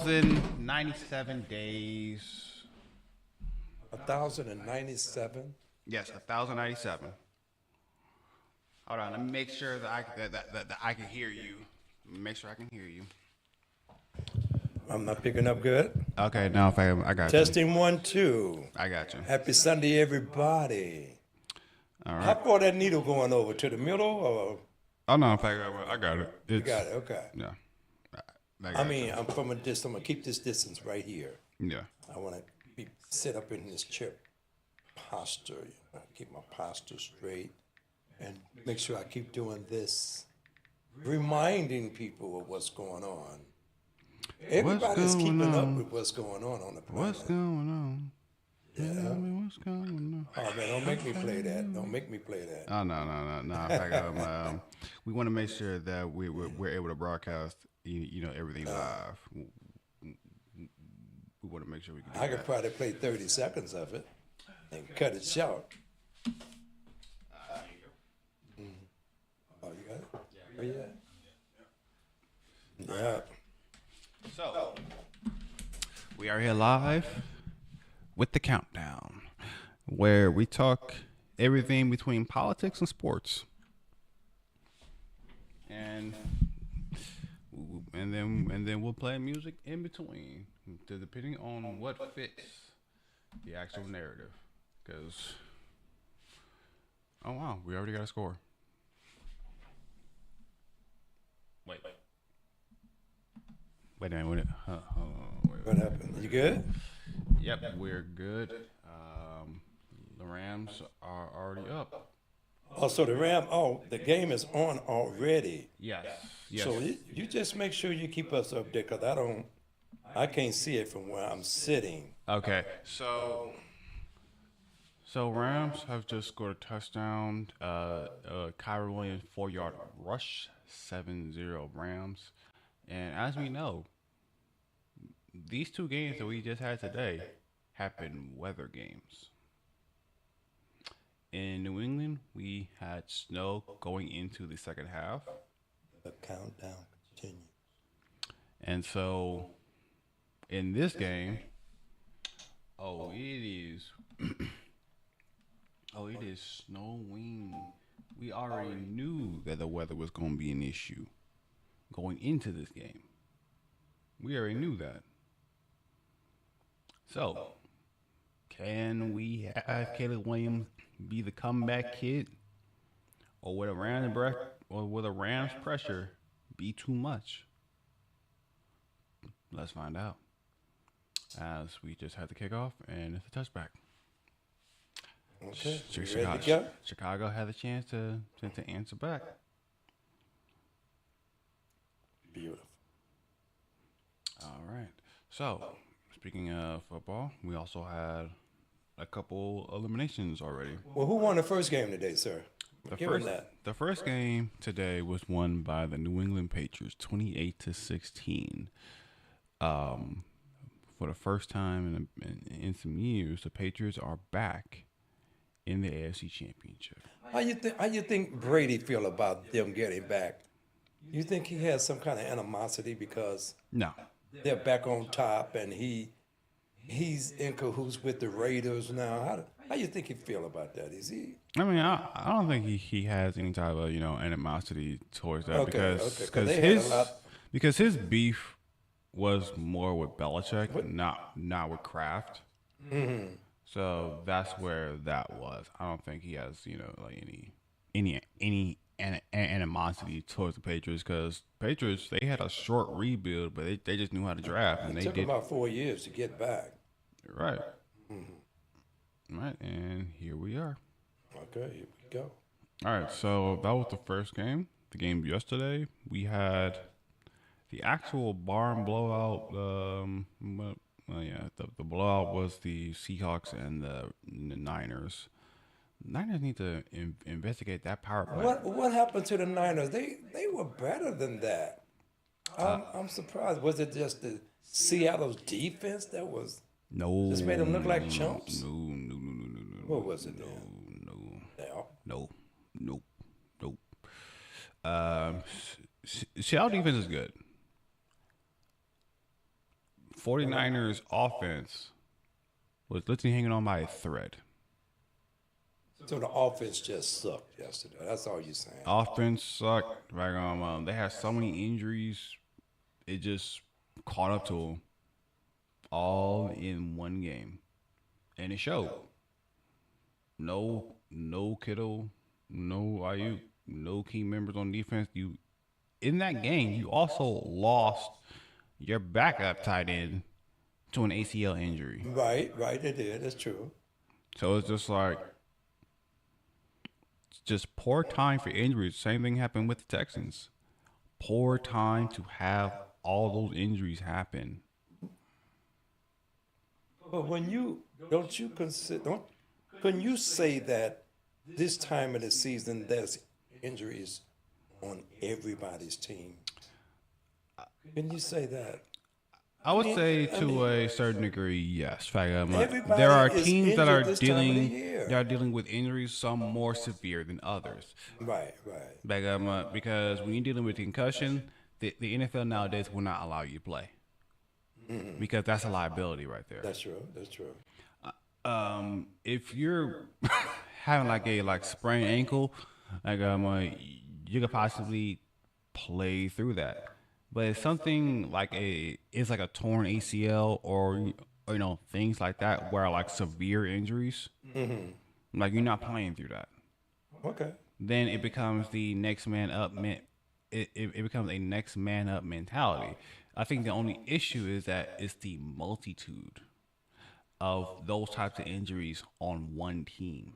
1,097 days. 1,097. Yes, 1,097. Hold on, let me make sure that I can hear you. Make sure I can hear you. I'm not picking up good. Okay, now if I got you. Testing 1, 2. I got you. Happy Sunday, everybody. All How right. far that needle going over to the middle, or Oh no, in fact, I got it. you got it? Okay. Yeah. I mean, I'm from a distance. I'm gonna keep this distance right here. Yeah. I want to sit up in this chair posture. Keep my posture straight, and make sure I keep doing this, reminding people of what's going on. Everybody's keeping up with what's going on the planet. What's going on? Yeah. What's going on? Oh man, don't make me play that. Don't make me play that. Oh no. In fact, we want to make sure that we're able to broadcast, everything live. We want to make sure we can do I could that. probably play 30 seconds of it and cut it short. Oh, you got it? Oh, yeah. Yeah. So, we are here live with the countdown, where we talk everything between politics and sports, and then we'll play music in between, depending on what fits the actual narrative. Because, oh wow, we already got a score. Wait a minute. Wait. What happened? You good? Yep, we're good. The Rams are already up. Oh, so the game is on already. Yes. So you just make sure you keep us up there, because I can't see it from where I'm sitting. Okay. So Rams have just scored a touchdown. Kyrie Williams 4-yard rush, 7-0 Rams. And as we know, these two games that we just had today have been weather games. In New England, we had snow going into the second half. The countdown continues. And so, in this game, it is snowing. We already knew that the weather was going to be an issue going into this game. We already knew that. So, can we have Caleb Williams be the comeback kid, or will the Rams pressure be too much? Let's find out. As we just had the kickoff, and it's a touchback. Okay. You ready to go? Chicago had a chance to answer back. Beautiful. All right. So, speaking of football, we also had a couple eliminations already. Well, who won the first game today, sir? The first game today was won by the New England Patriots, 28-16. For the first time in some years, the Patriots are back in the AFC Championship. How you think Brady feel about them getting back? You think he has some kind of animosity because No. they're back on top and he's in cahoots with the Raiders now? How you think he feel about that? Is he? I mean, I don't think he has any type of animosity towards that because his beef was more with Belichick, not with Kraft. Mm-hmm. So that's where that was. I don't think he has any animosity towards the Patriots, because Patriots, they had a short rebuild, but they just knew how to draft, and It took about 4 years to get back. Right. Mm-hmm. Right, and here we are. Okay, here we go. All right, so that was the first game. The game yesterday, we had the actual barn blowout. The blowout was the Seahawks and the Niners. Niners need to investigate that power play. What happened to the Niners? They were better than that. I'm surprised. Was it just the Seattle's defense that was? No. Just made them look like chumps? No. What was it then? Nope. Seattle defense is good. 49ers offense was literally hanging on by a thread. So the offense just sucked yesterday. That's all you're saying. Offense sucked. Like they had so many injuries. It just caught up to them all in one game, and it showed. No Kittle, no Ayuk, no key members on defense. You in that game, you also lost your backup tight end to an ACL injury. Right, they did. That's true. So it's just like it's just poor time for injuries. Same thing happened with the Texans. Poor time to have all those injuries happen. But when you don't you consider don't can you say that this time of the season there's injuries on everybody's team? Can you say that? I would say to a certain degree, yes. Everybody There are is teams that are injured this time of the dealing year. that are dealing with injuries, some more severe than others. Right. Because when you're dealing with concussion, the NFL nowadays will not allow you to play because that's a liability right there. That's true. That's true. If you're having like a sprained ankle, you could possibly play through that. But it's something like it's like a torn ACL or things like that where like severe injuries, like you're not playing through that. Okay. Then it becomes the next man up. It becomes a next man up mentality. I think the only issue is that it's the multitude of those types of injuries on one team.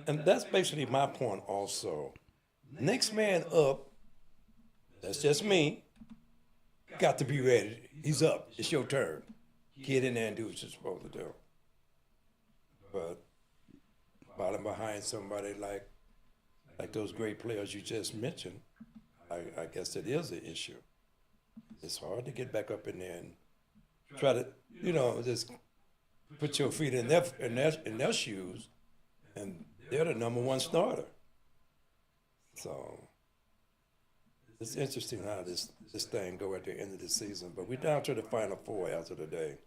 And that's basically my point also. Next man up, that's just me, got to be ready. He's up. It's your turn. Get in there and do what you're supposed to do. But falling behind somebody like those great players you just mentioned, I guess it is an issue. It's hard to get back up in there and try to, just put your feet in their shoes, and they're the number one starter. So it's interesting how this thing go at the end of the season. But we're down to the Final Four as of today.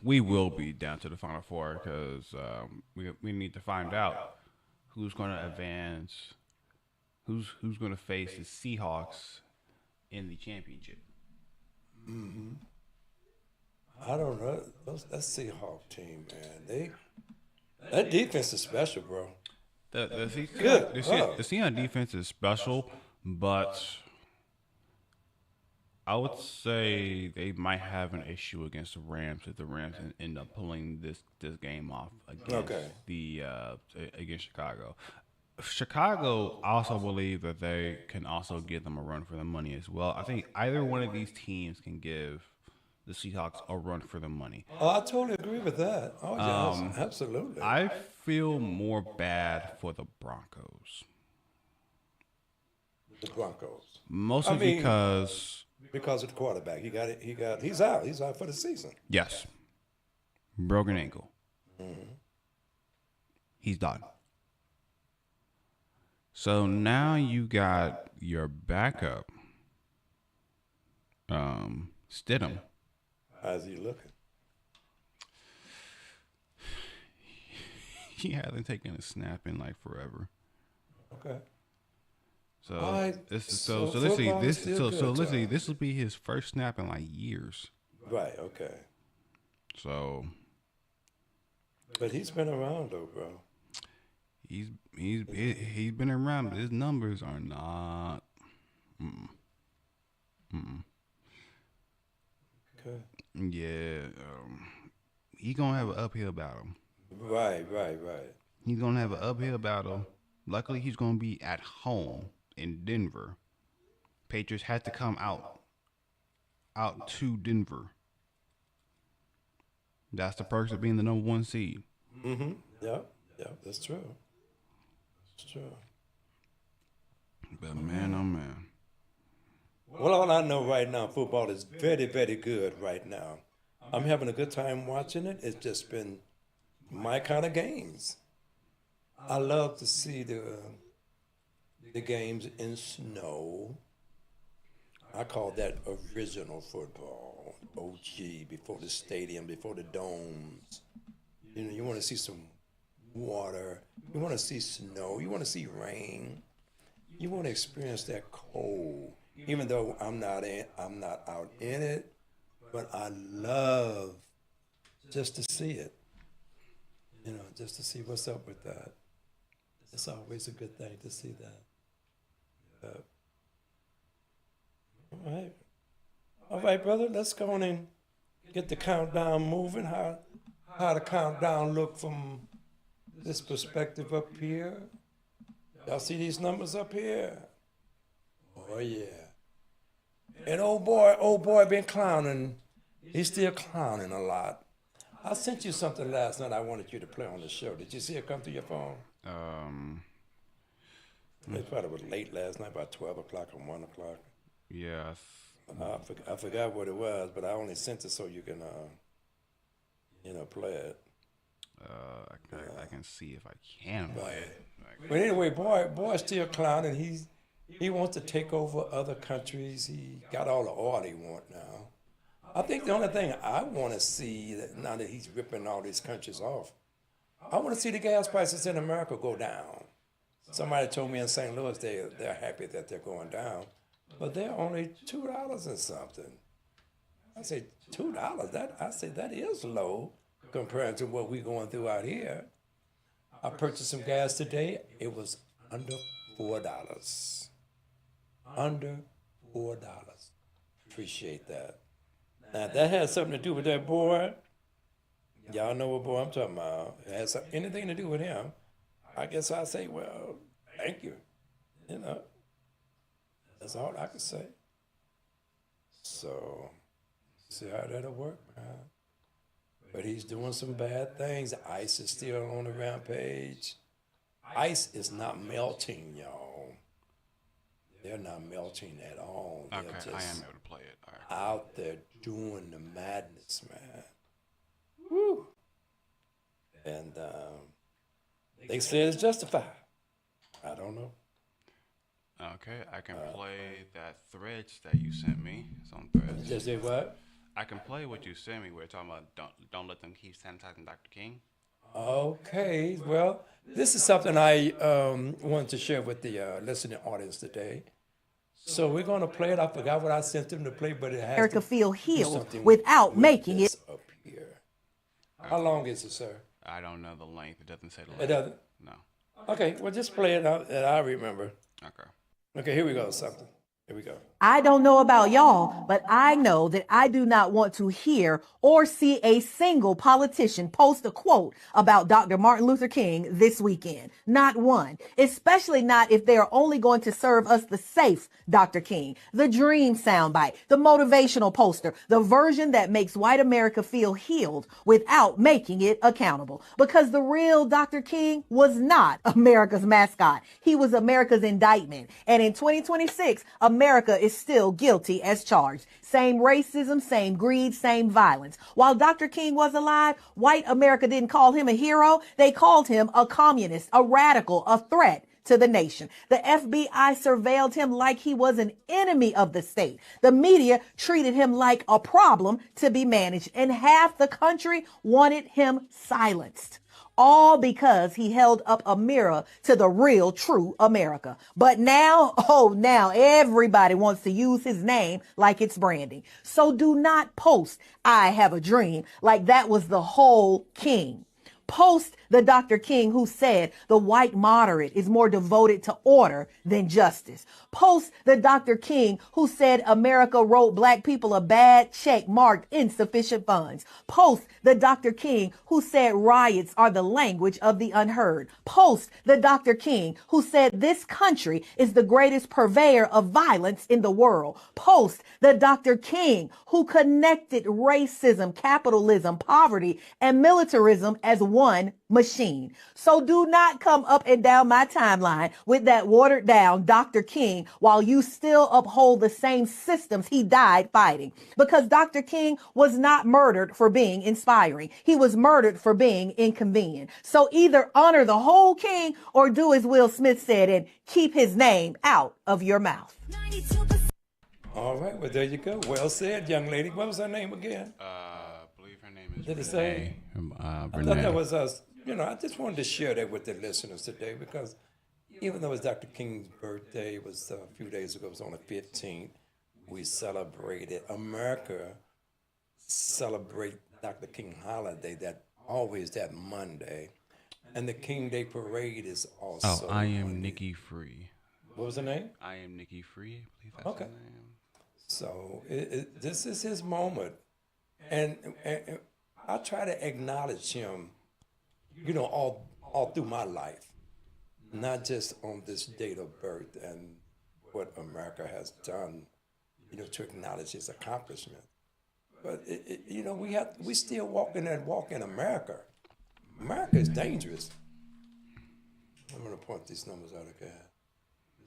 We will be down to the Final Four because we need to find out who's going to advance, who's going to face the Seahawks in the championship. I don't know. That Seahawks team, man, that defense is special, bro. The Good. Seahawks defense is special, but I would say they might have an issue against the Rams if the Rams end up pulling this game off against Chicago. Chicago, I also believe that they can also give them a run for the money as well. I think either one of these teams can give the Seahawks a run for the money. Oh, I totally agree with that. Oh, yes, absolutely. I feel more bad for the Broncos. The Broncos. Mostly because of the quarterback. He's out. He's out for the season. Yes. Broken ankle. He's done. So now you got your backup, Stidham. How's he looking? He hasn't taken a snap in like forever. Okay. So this will be his first snap in like years. Right. Okay. So. But he's been around though, bro. He's been around, but his numbers are not. Okay. Yeah, he's gonna have an uphill battle. Right. He's gonna have an uphill battle. Luckily, he's gonna be at home in Denver. Patriots had to come out to Denver. That's the perks of being the number one seed. Yeah, that's true. It's true. But man, oh man. Well, all I know right now, football is very, very good right now. I'm having a good time watching it. It's just been my kind of games. I love to see the games in snow. I call that original football. OG, before the stadium, before the domes. You know, you want to see some water. You want to see snow. You want to see rain. You want to experience that cold. Even though I'm not out in it, but I love just to see it. You know, just to see what's up with that. It's always a good thing to see that. All right. All right, brother, let's go on and get the countdown moving. How the countdown look from this perspective up here? Y'all see these numbers up here? Oh yeah. And old boy been clowning. He's still clowning a lot. I sent you something last night I wanted you to play on the show. Did you see it come through your phone? It probably was late last night, about 12 o'clock or 1 o'clock. Yeah. I forgot what it was, but I only sent it so you can, play it. I can see if I can play it. But anyway, boy's still clowning. He wants to take over other countries. He got all the oil he want now. I think the only thing I want to see, now that he's ripping all these countries off, I want to see the gas prices in America go down. Somebody told me in St. Louis they're happy that they're going down, but they're only $2 and something. I say $2. I say that is low compared to what we're going through out here. I purchased some gas today. It was under $4. Under $4. Appreciate that. Now, that has something to do with that boy. Y'all know what boy I'm talking about. It has anything to do with him. I guess I say, well, thank you. You know, that's all I can say. So, see how that'll work, man. But he's doing some bad things. ICE is still on the rampage. ICE is not melting, y'all. They're not melting at all. They're Okay, just I am able to play it. All right. out there doing the madness, man. Woo! And they say it's justified. I don't know. Okay, I can play that Threads that you sent me. It's on Threads. Just say what? I can play what you sent me. We're talking about don't let them keep sanitizing Dr. King. Okay, well, this is something I wanted to share with the listening audience today. So we're going to play it. I forgot what I sent them to play, but it has America to feel do healed something without with making this it. up here. How long is it, sir? I don't know the length. It doesn't say the length. It doesn't? No. Okay, well, just play it out that I remember. Okay. Okay, here we go, something. Here we go. I don't know about y'all, but I know that I do not want to hear or see a single politician post a quote about Dr. Martin Luther King this weekend. Not one. Especially not if they are only going to serve us the safe Dr. King, the dream soundbite, the motivational poster, the version that makes white America feel healed without making it accountable. Because the real Dr. King was not America's mascot. He was America's indictment. And in 2026, America is still guilty as charged. Same racism, same greed, same violence. While Dr. King was alive, white America didn't call him a hero. They called him a communist, a radical, a threat to the nation. The FBI surveilled him like he was an enemy of the state. The media treated him like a problem to be managed, and half the country wanted him silenced. All because he held up a mirror to the real, true America. But now, now everybody wants to use his name like it's branding. So do not post, "I have a dream," like that was the whole King. Post the Dr. King who said the white moderate is more devoted to order than justice. Post the Dr. King who said America wrote black people a bad check marked insufficient funds. Post the Dr. King who said riots are the language of the unheard. Post the Dr. King who said this country is the greatest purveyor of violence in the world. Post the Dr. King who connected racism, capitalism, poverty, and militarism as one machine. So do not come up and down my timeline with that watered down Dr. King while you still uphold the same systems he died fighting. Because Dr. King was not murdered for being inspiring. He was murdered for being inconvenient. So either honor the whole King or do as Will Smith said and keep his name out of your mouth. All right, well, there you go. Well said, young lady. What was her name again? I believe her name is Did it say? Renee. I thought that Renee. was us. You know, I just wanted to share that with the listeners today because even though it's Dr. King's birthday, it was a few days ago, it was on the 15th, we celebrated, America celebrate Dr. King holiday that always that Monday. And the King Day Parade is Oh, also I am Monday. Nikki Free. What was the name? I am Nikki Free. I believe that's Okay. her name. So this is his moment. And I try to acknowledge him, you know, all through my life, not just on this date of birth and what America has done, you know, to acknowledge his accomplishment. But you know, we still walking that walk in America. America is dangerous. I'm gonna point these numbers out again.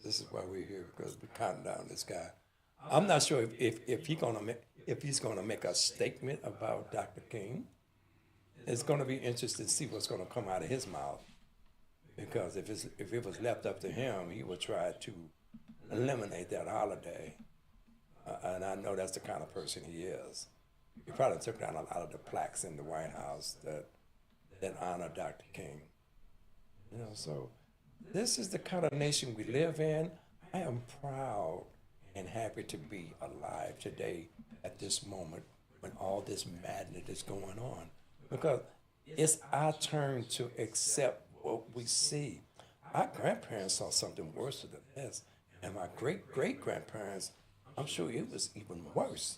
This is why we're here because we're counting down this guy. I'm not sure if he's gonna make a statement about Dr. King. It's gonna be interesting to see what's gonna come out of his mouth. Because if it was left up to him, he would try to eliminate that holiday. And I know that's the kind of person he is. He probably took down a lot of the plaques in the White House that honor Dr. King. You know, so this is the kind of nation we live in. I am proud and happy to be alive today at this moment when all this madness is going on. Because it's our turn to accept what we see. Our grandparents saw something worse than this. And my great-great-grandparents, I'm sure it was even worse.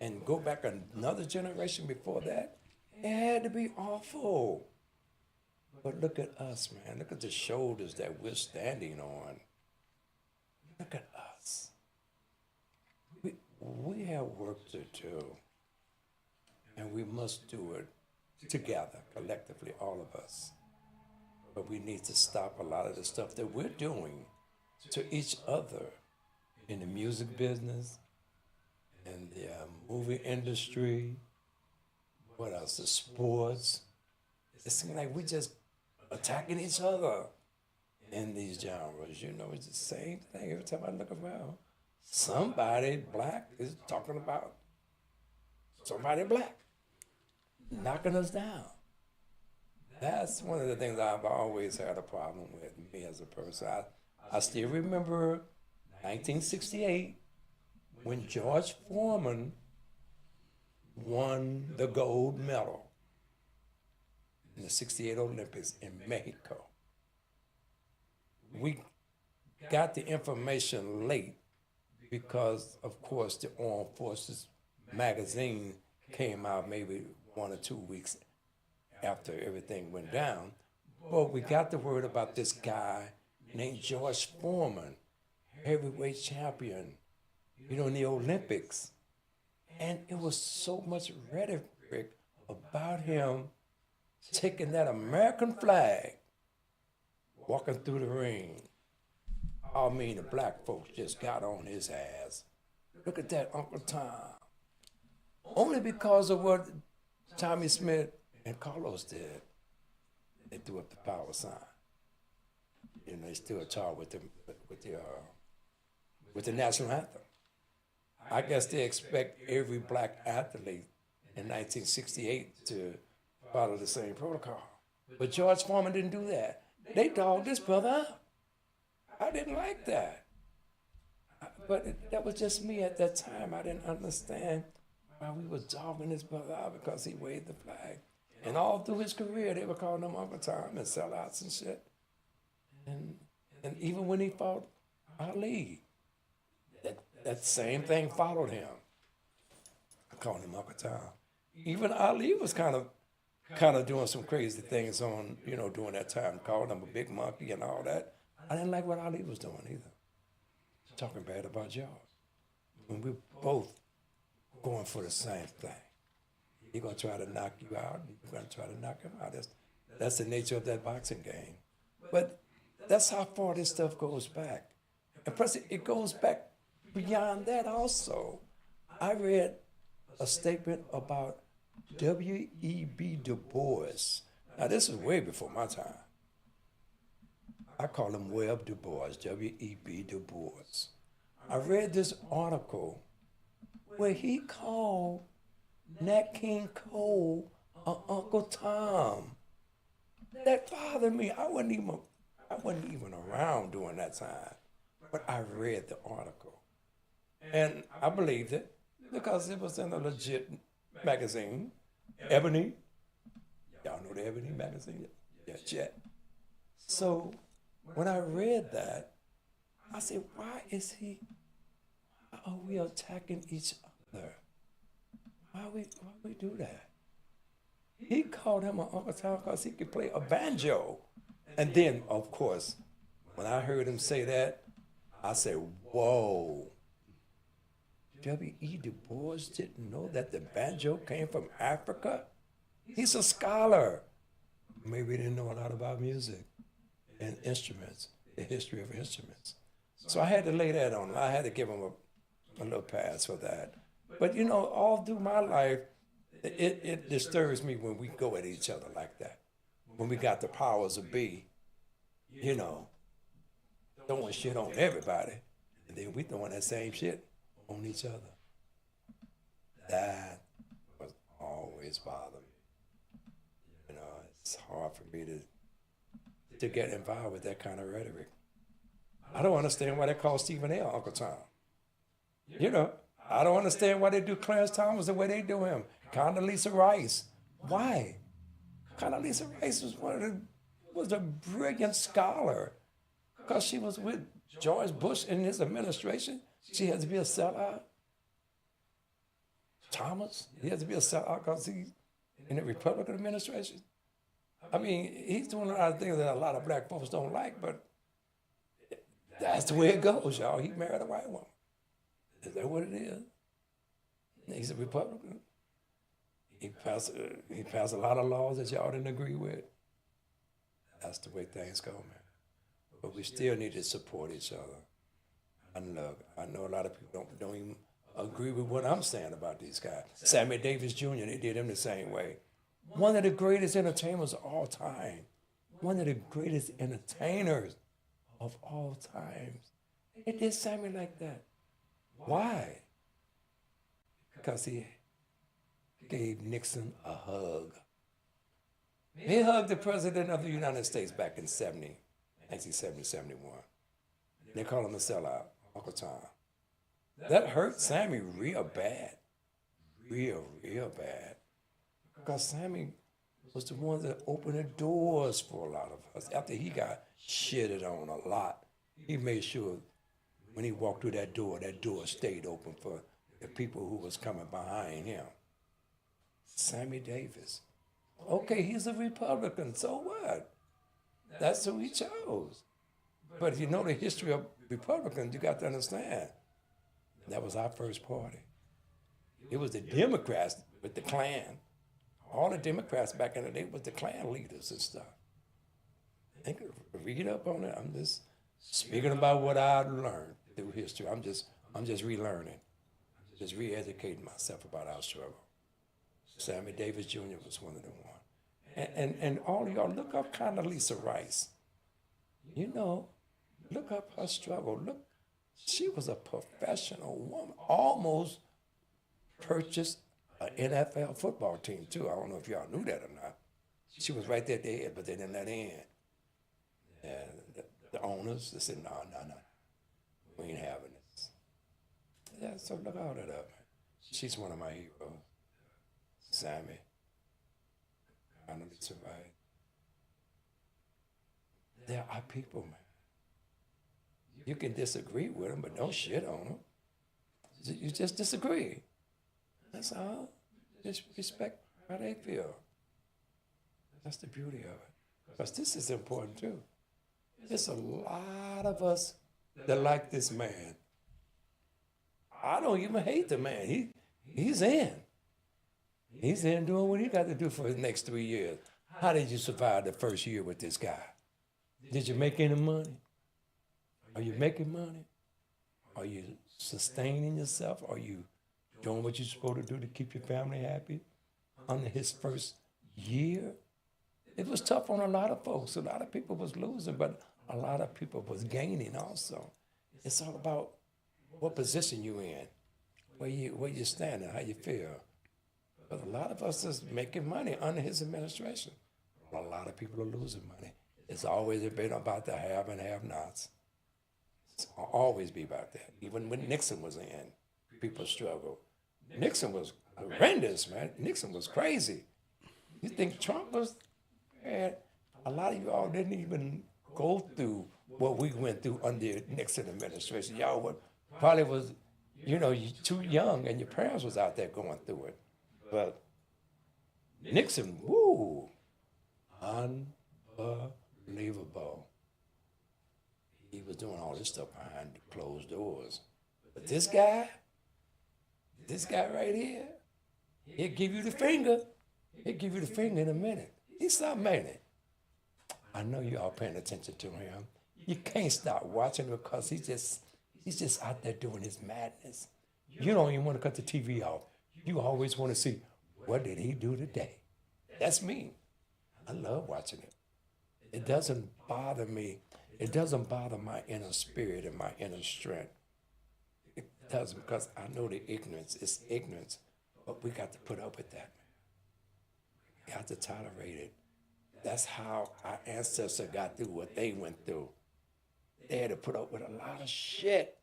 And go back another generation before that, it had to be awful. But look at us, man. Look at the shoulders that we're standing on. Look at us. We have work to do. And we must do it together, collectively, all of us. But we need to stop a lot of the stuff that we're doing to each other in the music business, in the movie industry, what else, the sports. It seems like we're just attacking each other in these genres. You know, it's the same thing every time I look around. Somebody black is talking about somebody black knocking us down. That's one of the things I've always had a problem with, me as a person. I still remember 1968 when George Foreman won the gold medal in the 68 Olympics in Mexico. We got the information late because, of course, the Armed Forces magazine came out maybe 1 or 2 weeks after everything went down. But we got the word about this guy named George Foreman, heavyweight champion, you know, in the Olympics. And it was so much rhetoric about him taking that American flag, walking through the ring. I mean, the black folks just got on his ass. Look at that, Uncle Tom. Only because of what Tommy Smith and Carlos did. They threw up the power sign. You know, they still talk with the national anthem. I guess they expect every black athlete in 1968 to follow the same protocol. But George Foreman didn't do that. They dogged this brother out. I didn't like that. But that was just me at that time. I didn't understand why we were dogging this brother out because he waved the flag. And all through his career, they were calling him Uncle Tom and sellouts and shit. And even when he fought Ali, that same thing followed him. I called him Uncle Tom. Even Ali was kind of doing some crazy things on, you know, during that time, calling him a big monkey and all that. I didn't like what Ali was doing either. Talking bad about y'all. When we're both going for the same thing. He's going to try to knock you out, and you're going to try to knock him out. That's the nature of that boxing game. But that's how far this stuff goes back. And plus, it goes back beyond that also. I read a statement about W.E.B. Du Bois. Now, this is way before my time. I call him Webb Du Bois, W.E.B. Du Bois. I read this article where he called Nat King Cole Uncle Tom. That bothered me. I wasn't even around during that time, but I read the article, and I believed it because it was in a legit magazine, Ebony. Y'all know the Ebony magazine? Yeah, Jet. So when I read that, I said, why are we attacking each other? Why we do that? He called him an Uncle Tom because he could play a banjo. And then, of course, when I heard him say that, I said, whoa. W.E. Du Bois didn't know that the banjo came from Africa? He's a scholar. Maybe he didn't know a lot about music and instruments, the history of instruments. So I had to lay that on him. I had to give him a little pass for that. But you know, all through my life, it disturbs me when we go at each other like that. When we got the powers of be, you know, throwing shit on everybody, and then we throwing that same shit on each other. That was always bothering me. You know, it's hard for me to get involved with that kind of rhetoric. I don't understand why they call Stephen A. Uncle Tom. You know, I don't understand why they do Clarence Thomas the way they do him. Condoleezza Rice. Why? Condoleezza Rice was a brilliant scholar because she was with George Bush in his administration. She had to be a sellout. Thomas, he had to be a sellout because he's in the Republican administration. I mean, he's doing a lot of things that a lot of black folks don't like, but that's the way it goes, y'all. He married a white woman. Is that what it is? He's a Republican. He passed a lot of laws that y'all didn't agree with. That's the way things go, man. But we still need to support each other. And look, I know a lot of people don't even agree with what I'm saying about these guys. Sammy Davis Jr., they did him the same way. One of the greatest entertainers of all time. One of the greatest entertainers of all times. They did Sammy like that. Why? Because he gave Nixon a hug. He hugged the President of the United States back in 1970, 71. They call him a sellout, Uncle Tom. That hurt Sammy real bad. Real bad. Because Sammy was the one that opened the doors for a lot of us. After he got shitted on a lot, he made sure when he walked through that door stayed open for the people who was coming behind him. Sammy Davis. Okay, he's a Republican, so what? That's who he chose. But if you know the history of Republicans, you got to understand, that was our first party. It was the Democrats with the Klan. All the Democrats back in the day was the Klan leaders and stuff. Think, read up on it. I'm just speaking about what I've learned through history. I'm just relearning, just re-educating myself about our struggle. Sammy Davis Jr. was one of the ones. And all of y'all, look up Condoleezza Rice. You know, look up her struggle. Look, she was a professional woman, almost purchased an NFL football team too. I don't know if y'all knew that or not. She was right there at the head, but they didn't let her in. And the owners, they said, no, we ain't having this. Yeah, so look all that up, man. She's one of my heroes. Sammy. Condoleezza Rice. They're our people, man. You can disagree with them, but don't shit on them. You just disagree. That's all. Just respect how they feel. That's the beauty of it. Because this is important too. There's a lot of us that like this man. I don't even hate the man. He's in. He's in doing what he got to do for the next 3 years. How did you survive the first year with this guy? Did you make any money? Are you making money? Are you sustaining yourself? Are you doing what you're supposed to do to keep your family happy? Under his first year, it was tough on a lot of folks. A lot of people was losing, but a lot of people was gaining also. It's all about what position you in, where you standing, how you feel. But a lot of us is making money under his administration. A lot of people are losing money. It's always been about the have and have-nots. It's always be about that. Even when Nixon was in, people struggled. Nixon was horrendous, man. Nixon was crazy. You think Trump was? Man, a lot of you all didn't even go through what we went through under the Nixon administration. Y'all were, probably was, you too young, and your parents was out there going through it. But Nixon, woo, unbelievable. He was doing all this stuff behind closed doors. But this guy right here, he'll give you the finger. He'll give you the finger in a minute. He's something, ain't it? I know you all paying attention to him. You can't stop watching him because he's just out there doing his madness. You don't even want to cut the TV off. You always want to see, what did he do today? That's me. I love watching it. It doesn't bother me. It doesn't bother my inner spirit and my inner strength. It doesn't, because I know the ignorance is ignorance, but we got to put up with that. We got to tolerate it. That's how our ancestors got through what they went through. They had to put up with a lot of shit.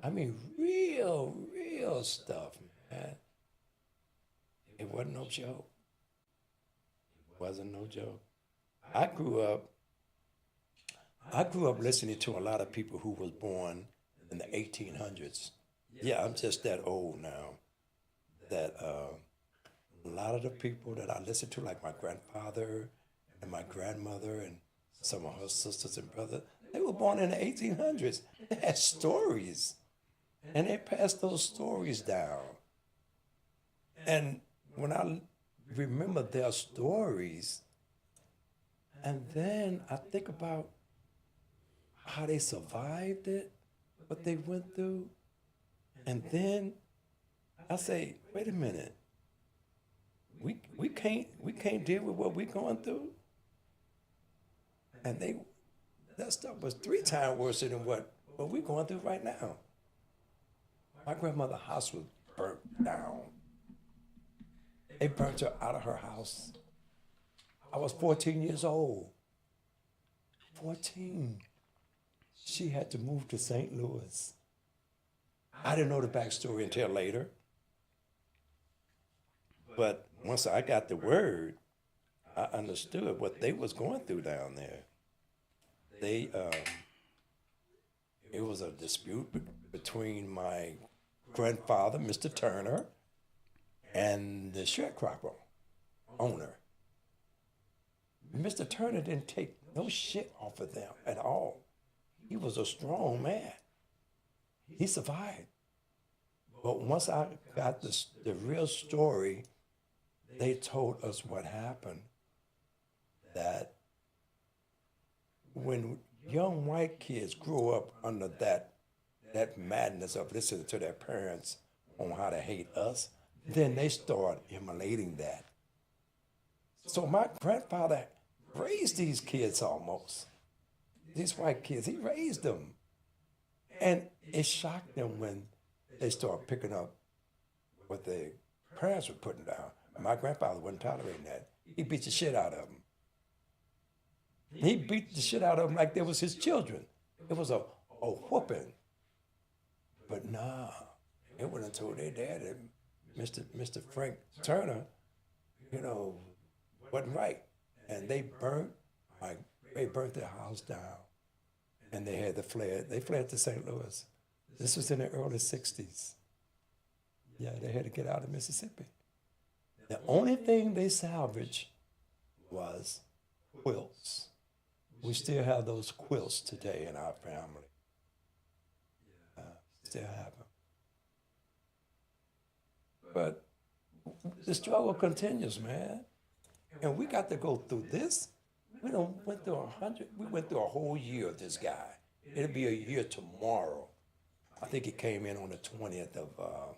I mean, real stuff, man. It wasn't no joke. It wasn't no joke. I grew up listening to a lot of people who was born in the 1800s. Yeah, I'm just that old now. That a lot of the people that I listened to, like my grandfather and my grandmother and some of her sisters and brothers, they were born in the 1800s. They had stories, and they passed those stories down. And when I remember their stories, and then I think about how they survived it, what they went through, and then I say, wait a minute, we can't deal with what we're going through. And that stuff was 3 times worse than what we're going through right now. My grandmother's house was burnt down. They burnt her out of her house. I was 14 years old. 14. She had to move to St. Louis. I didn't know the backstory until later. But once I got the word, I understood what they was going through down there. It was a dispute between my grandfather, Mr. Turner, and the sharecropper owner. Mr. Turner didn't take no shit off of them at all. He was a strong man. He survived. But once I got the real story, they told us what happened. That when young white kids grow up under that madness of listening to their parents on how to hate us, then they start emulating that. So my grandfather raised these kids almost. These white kids, he raised them. And it shocked them when they started picking up what their parents were putting down. My grandfather wasn't tolerating that. He beat the shit out of them. He beat the shit out of them like they was his children. It was a whooping. But nah, it went until their dad, Mr. Frank Turner, wasn't right. And they burnt their house down. And they fled to St. Louis. This was in the early 60s. Yeah, they had to get out of Mississippi. The only thing they salvaged was quilts. We still have those quilts today in our family. Still have them. But the struggle continues, man. And we got to go through this. We went through a whole year of this guy. It'll be a year tomorrow. I think he came in on the 20th of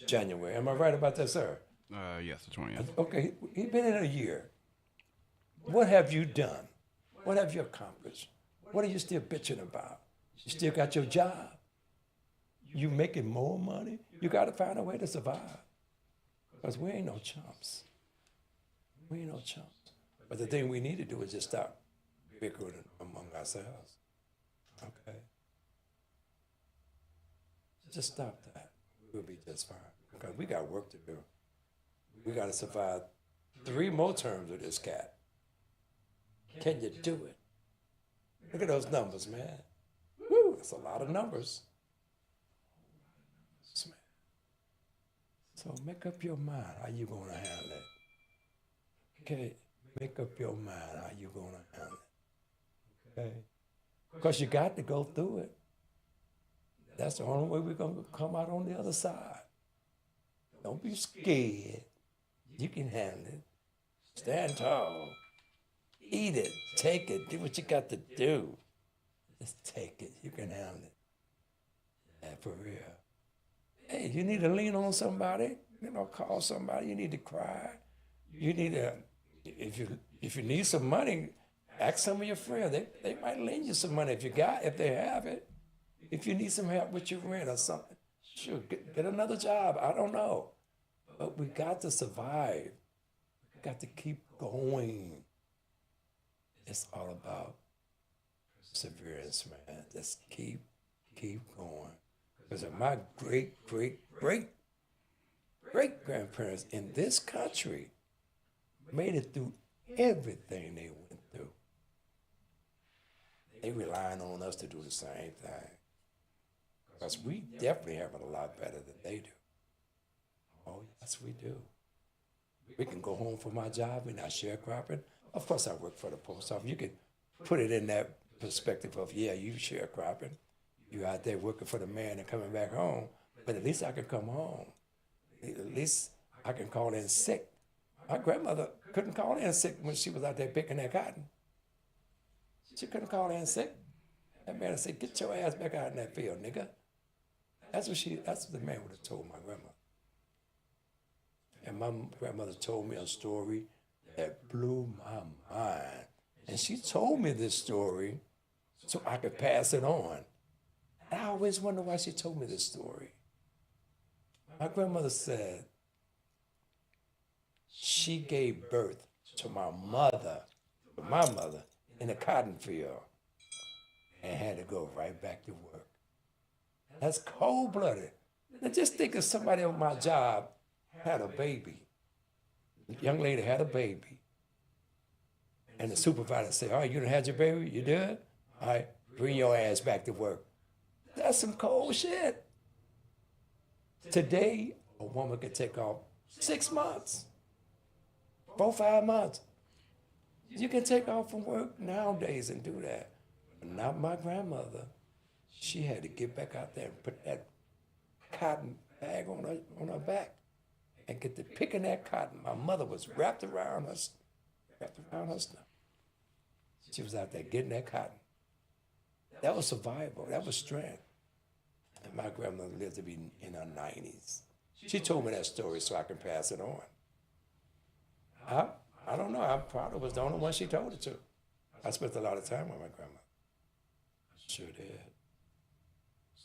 January. Am I right about that, sir? Yes, the 20th. Okay, he's been in a year. What have you done? What have you accomplished? What are you still bitching about? You still got your job. you making more money, you got to find a way to survive. Because we ain't no chumps. We ain't no chumps. But the thing we need to do is just stop bickering among ourselves. Okay? Just stop that. We'll be just fine. Because we got work to do. We got to survive 3 more terms with this cat. Can you do it? Look at those numbers, man. Woo, that's a lot of numbers. So make up your mind how you gonna handle it. Okay, make up your mind how you gonna handle it. Okay, because you got to go through it. That's the only way we're gonna come out on the other side. Don't be scared. You can handle it. Stand tall. Eat it. Take it. Do what you got to do. Just take it. You can handle it. Yeah, for real. Hey, you need to lean on somebody. Call somebody. You need to cry. You need to, if you need some money, ask some of your friends. They might lend you some money if they have it. If you need some help with your rent or something, sure, get another job. I don't know. But we got to survive. We got to keep going. It's all about perseverance, man. Just keep going. Because my great-grandparents in this country made it through everything they went through. They relying on us to do the same thing. Because we definitely have it a lot better than they do. Oh, yes, we do. We can go home from our job. We're not sharecropping. Of course, I work for the post office. You can put it in that perspective of, yeah, you sharecropping. You out there working for the man and coming back home. But at least I can come home. At least I can call in sick. My grandmother couldn't call in sick when she was out there picking that cotton. She couldn't call in sick. That man would say, "Get your ass back out in that field, nigga." That's what the man would have told my grandmother. And my grandmother told me a story that blew my mind. And she told me this story so I could pass it on. And I always wonder why she told me this story. My grandmother said she gave birth to my mother, in a cotton field and had to go right back to work. That's cold-blooded. Now just think of somebody on my job had a baby. The young lady had a baby. And the supervisor said, "All right, you done had your baby? You did? All right, bring your ass back to work." That's some cold shit. Today, a woman could take off 6 months, 4, 5 months. You can take off from work nowadays and do that. But not my grandmother. She had to get back out there and put that cotton bag on her back and get to picking that cotton. My mother was wrapped around her stomach. She was out there getting that cotton. That was survival. That was strength. And my grandmother lived to be in her 90s. She told me that story so I can pass it on. I don't know. I probably was the only one she told it to. I spent a lot of time with my grandma. Sure did.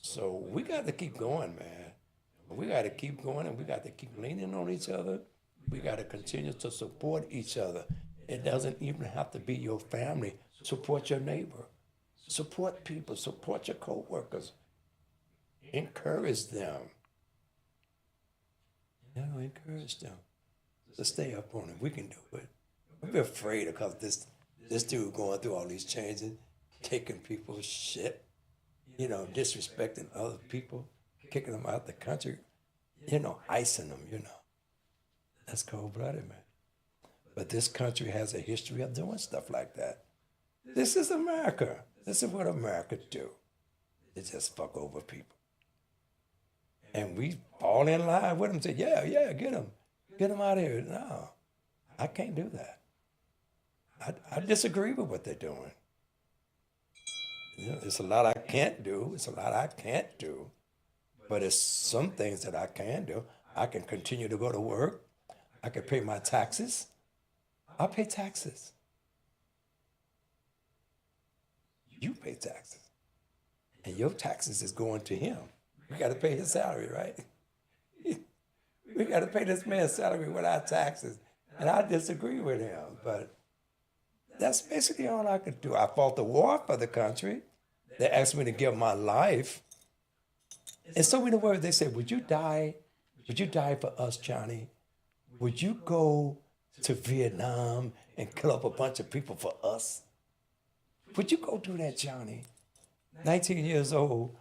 So we got to keep going, man. We got to keep going, and we got to keep leaning on each other. We got to continue to support each other. It doesn't even have to be your family. Support your neighbor. Support people. Support your co-workers. Encourage them. Encourage them to stay up on it. We can do it. We're afraid because this dude going through all these changes, taking people's shit, disrespecting other people, kicking them out the country, icing them, That's cold-blooded, man. But this country has a history of doing stuff like that. This is America. This is what America do. They just fuck over people. And we fall in line with them and say, yeah, get them. Get them out of here. No, I can't do that. I disagree with what they're doing. It's a lot I can't do. It's a lot I can't do. But it's some things that I can do. I can continue to go to work. I can pay my taxes. I pay taxes. You pay taxes. And your taxes is going to him. We got to pay his salary, right? We got to pay this man's salary with our taxes. And I disagree with him, but that's basically all I could do. I fought the war for the country. They asked me to give my life. In so many words, they said, would you die? Would you die for us, Johnny? Would you go to Vietnam and kill up a bunch of people for us? Would you go do that, Johnny? 19 years old,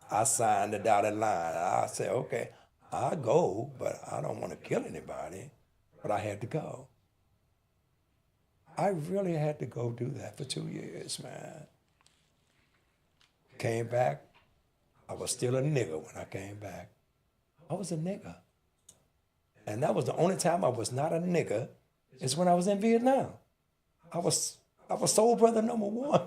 I signed the dotted line. I said, okay, I'll go, but I don't want to kill anybody. But I had to go. I really had to go do that for 2 years, man. Came back. I was still a nigger when I came back. I was a nigger. And that was the only time I was not a nigger is when I was in Vietnam. I was soul brother number one.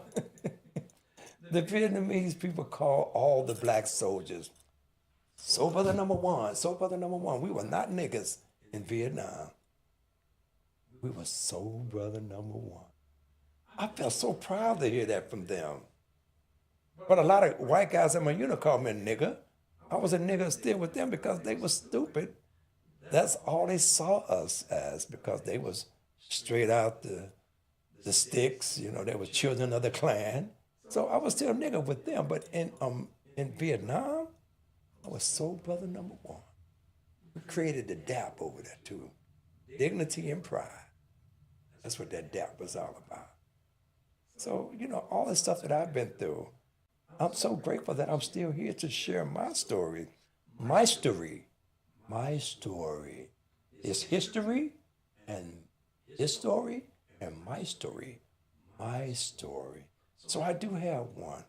The Vietnamese people call all the black soldiers soul brother number one, soul brother number one. We were not niggas in Vietnam. We were soul brother number one. I felt so proud to hear that from them. But a lot of white guys in my unit called me a nigger. I was a nigger still with them because they were stupid. That's all they saw us as, because they was straight out the sticks, you know, they were children of the clan. So I was still a nigger with them. But in Vietnam, I was soul brother number one. We created the DAP over there too. Dignity and pride. That's what that DAP was all about. So, you know, all the stuff that I've been through, I'm so grateful that I'm still here to share my story. My story. My story is history, and his story, and my story. My story. So I do have one.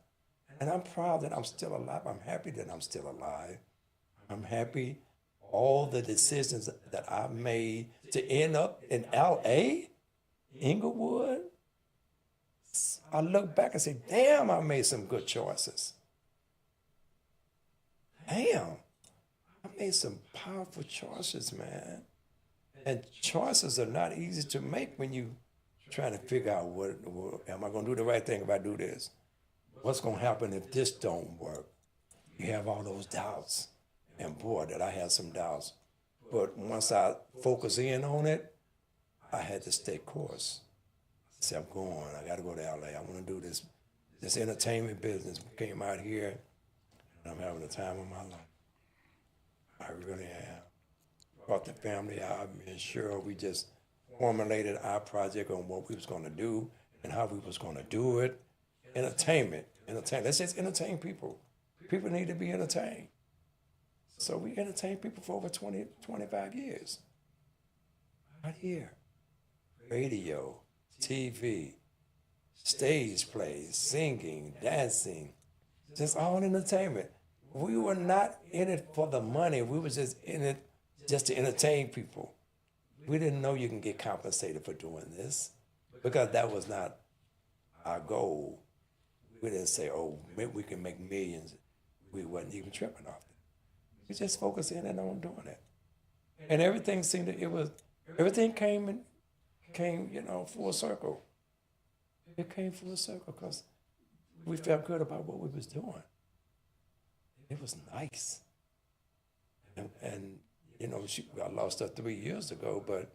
And I'm proud that I'm still alive. I'm happy that I'm still alive. I'm happy all the decisions that I made to end up in LA, Inglewood. I look back and say, damn, I made some good choices. Damn, I made some powerful choices, man. And choices are not easy to make when you trying to figure out what am I going to do the right thing if I do this? What's going to happen if this don't work? You have all those doubts. And boy, did I have some doubts. But once I focus in on it, I had to stay course. I said, I'm going. I got to go to LA. I want to do this entertainment business. Came out here, and I'm having the time of my life. I really am. Brought the family out. Me and Cheryl, we just formulated our project on what we was going to do and how we was going to do it. Entertainment. Let's just entertain people. People need to be entertained. So we entertain people for over 20, 25 years. Right here. Radio, TV, stage plays, singing, dancing, just all entertainment. We were not in it for the money. We were just in it just to entertain people. We didn't know you can get compensated for doing this because that was not our goal. We didn't say, oh, maybe we can make millions. We wasn't even tripping off it. We just focused in and on doing it. And everything everything came, you know, full circle. It came full circle because we felt good about what we was doing. It was nice. And you know, I lost her 3 years ago, but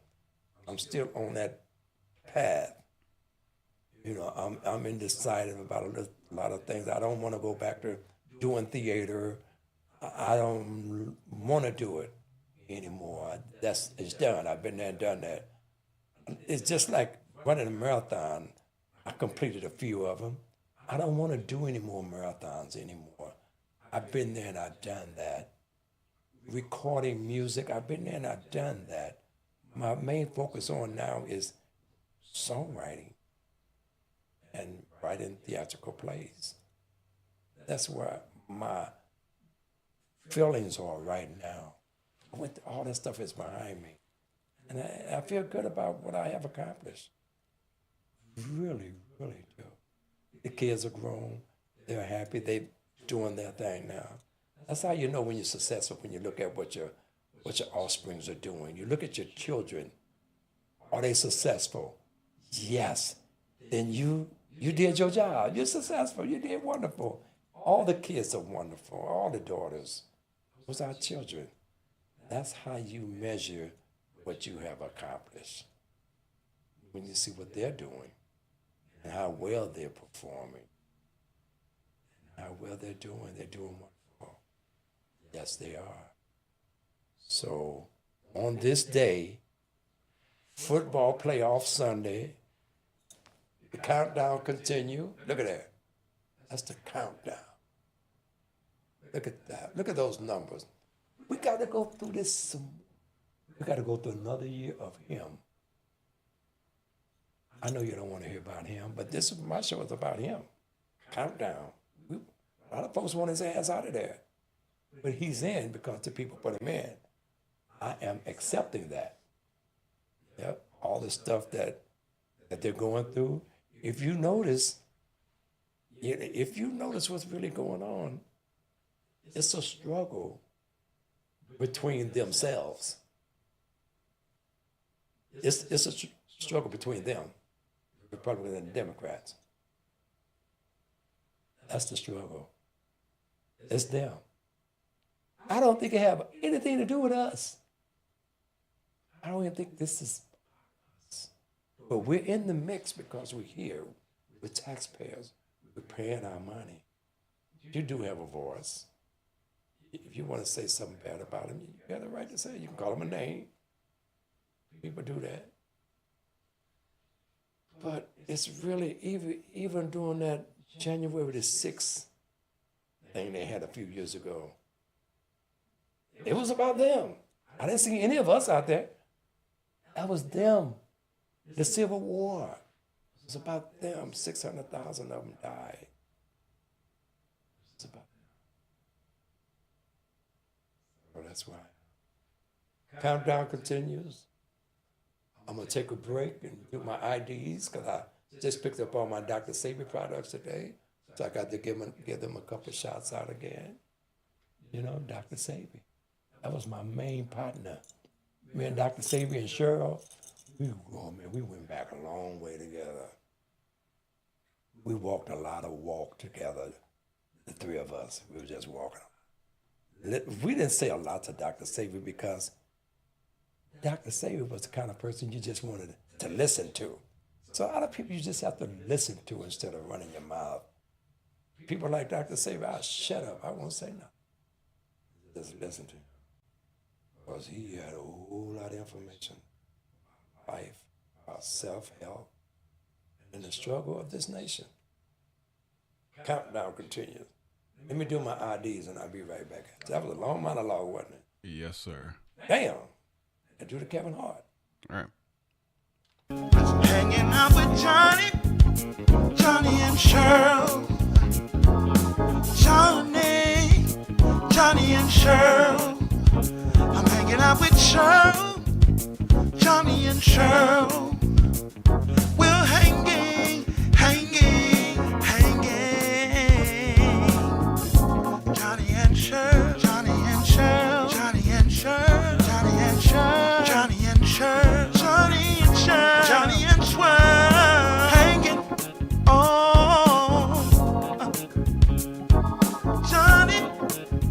I'm still on that path. You know, I'm indecisive about a lot of things. I don't want to go back to doing theater. I don't want to do it anymore. It's done. I've been there and done that. It's just like running a marathon. I completed a few of them. I don't want to do any more marathons anymore. I've been there and I've done that. Recording music, I've been there and I've done that. My main focus on now is songwriting and writing theatrical plays. That's where my feelings are right now. All that stuff is behind me. And I feel good about what I have accomplished. Really, really do. The kids are grown. They're happy. They're doing their thing now. That's how you know when you're successful, when you look at what your offsprings are doing. You look at your children. Are they successful? Yes. Then you did your job. You're successful. You did wonderful. All the kids are wonderful, all the daughters. Those are our children. That's how you measure what you have accomplished. When you see what they're doing and how well they're performing, how well they're doing wonderful. Yes, they are. So on this day, football playoff Sunday, the countdown continue. Look at that. That's the countdown. Look at that. Look at those numbers. We got to go through this. We got to go through another year of him. I know you don't want to hear about him, but this is my show is about him. Countdown. A lot of folks want his ass out of there, but he's in because the people put him in. I am accepting that. Yep, all the stuff that they're going through. If you notice what's really going on, it's a struggle between themselves. It's a struggle between them, Republicans and Democrats. That's the struggle. It's them. I don't think it have anything to do with us. I don't even think this is us. But we're in the mix because we're here. We're taxpayers. We're paying our money. You do have a voice. If you want to say something bad about him, you have the right to say it. You can call him a name. People do that. But it's really, even during that January the 6th thing they had a few years ago, it was about them. I didn't see any of us out there. That was them. The Civil War. It was about them. 600,000 of them died. It's about them. So that's why. Countdown continues. I'm going to take a break and do my IDs because I just picked up all my Dr. Sabi products today. So I got to give them a couple of shots out again. You know, Dr. Sabi. That was my main partner. Me and Dr. Sabi and Cheryl, we went back a long way together. We walked a lot of walk together, the three of us. We were just walking. We didn't say a lot to Dr. Sabi because Dr. Sabi was the kind of person you just wanted to listen to. So a lot of people you just have to listen to instead of running your mouth. People like Dr. Sabi, I'll shut up. I won't say nothing. Just listen to him. Because he had a whole lot of information about life, about self-help, and the struggle of this nation. Countdown continues. Let me do my IDs and I'll be right back. That was a long monologue, wasn't it? Yes, sir. Damn. I do the Kevin Hart. All right. Hanging out with Johnny and Cheryl. Johnny and Cheryl. I'm hanging out with Cheryl, Johnny and Cheryl. We're hanging. Johnny and Cheryl, Johnny and Cheryl, Johnny and Cheryl, Johnny and Cheryl, Johnny and Cheryl, Johnny and Cheryl, Johnny and Cheryl, hanging.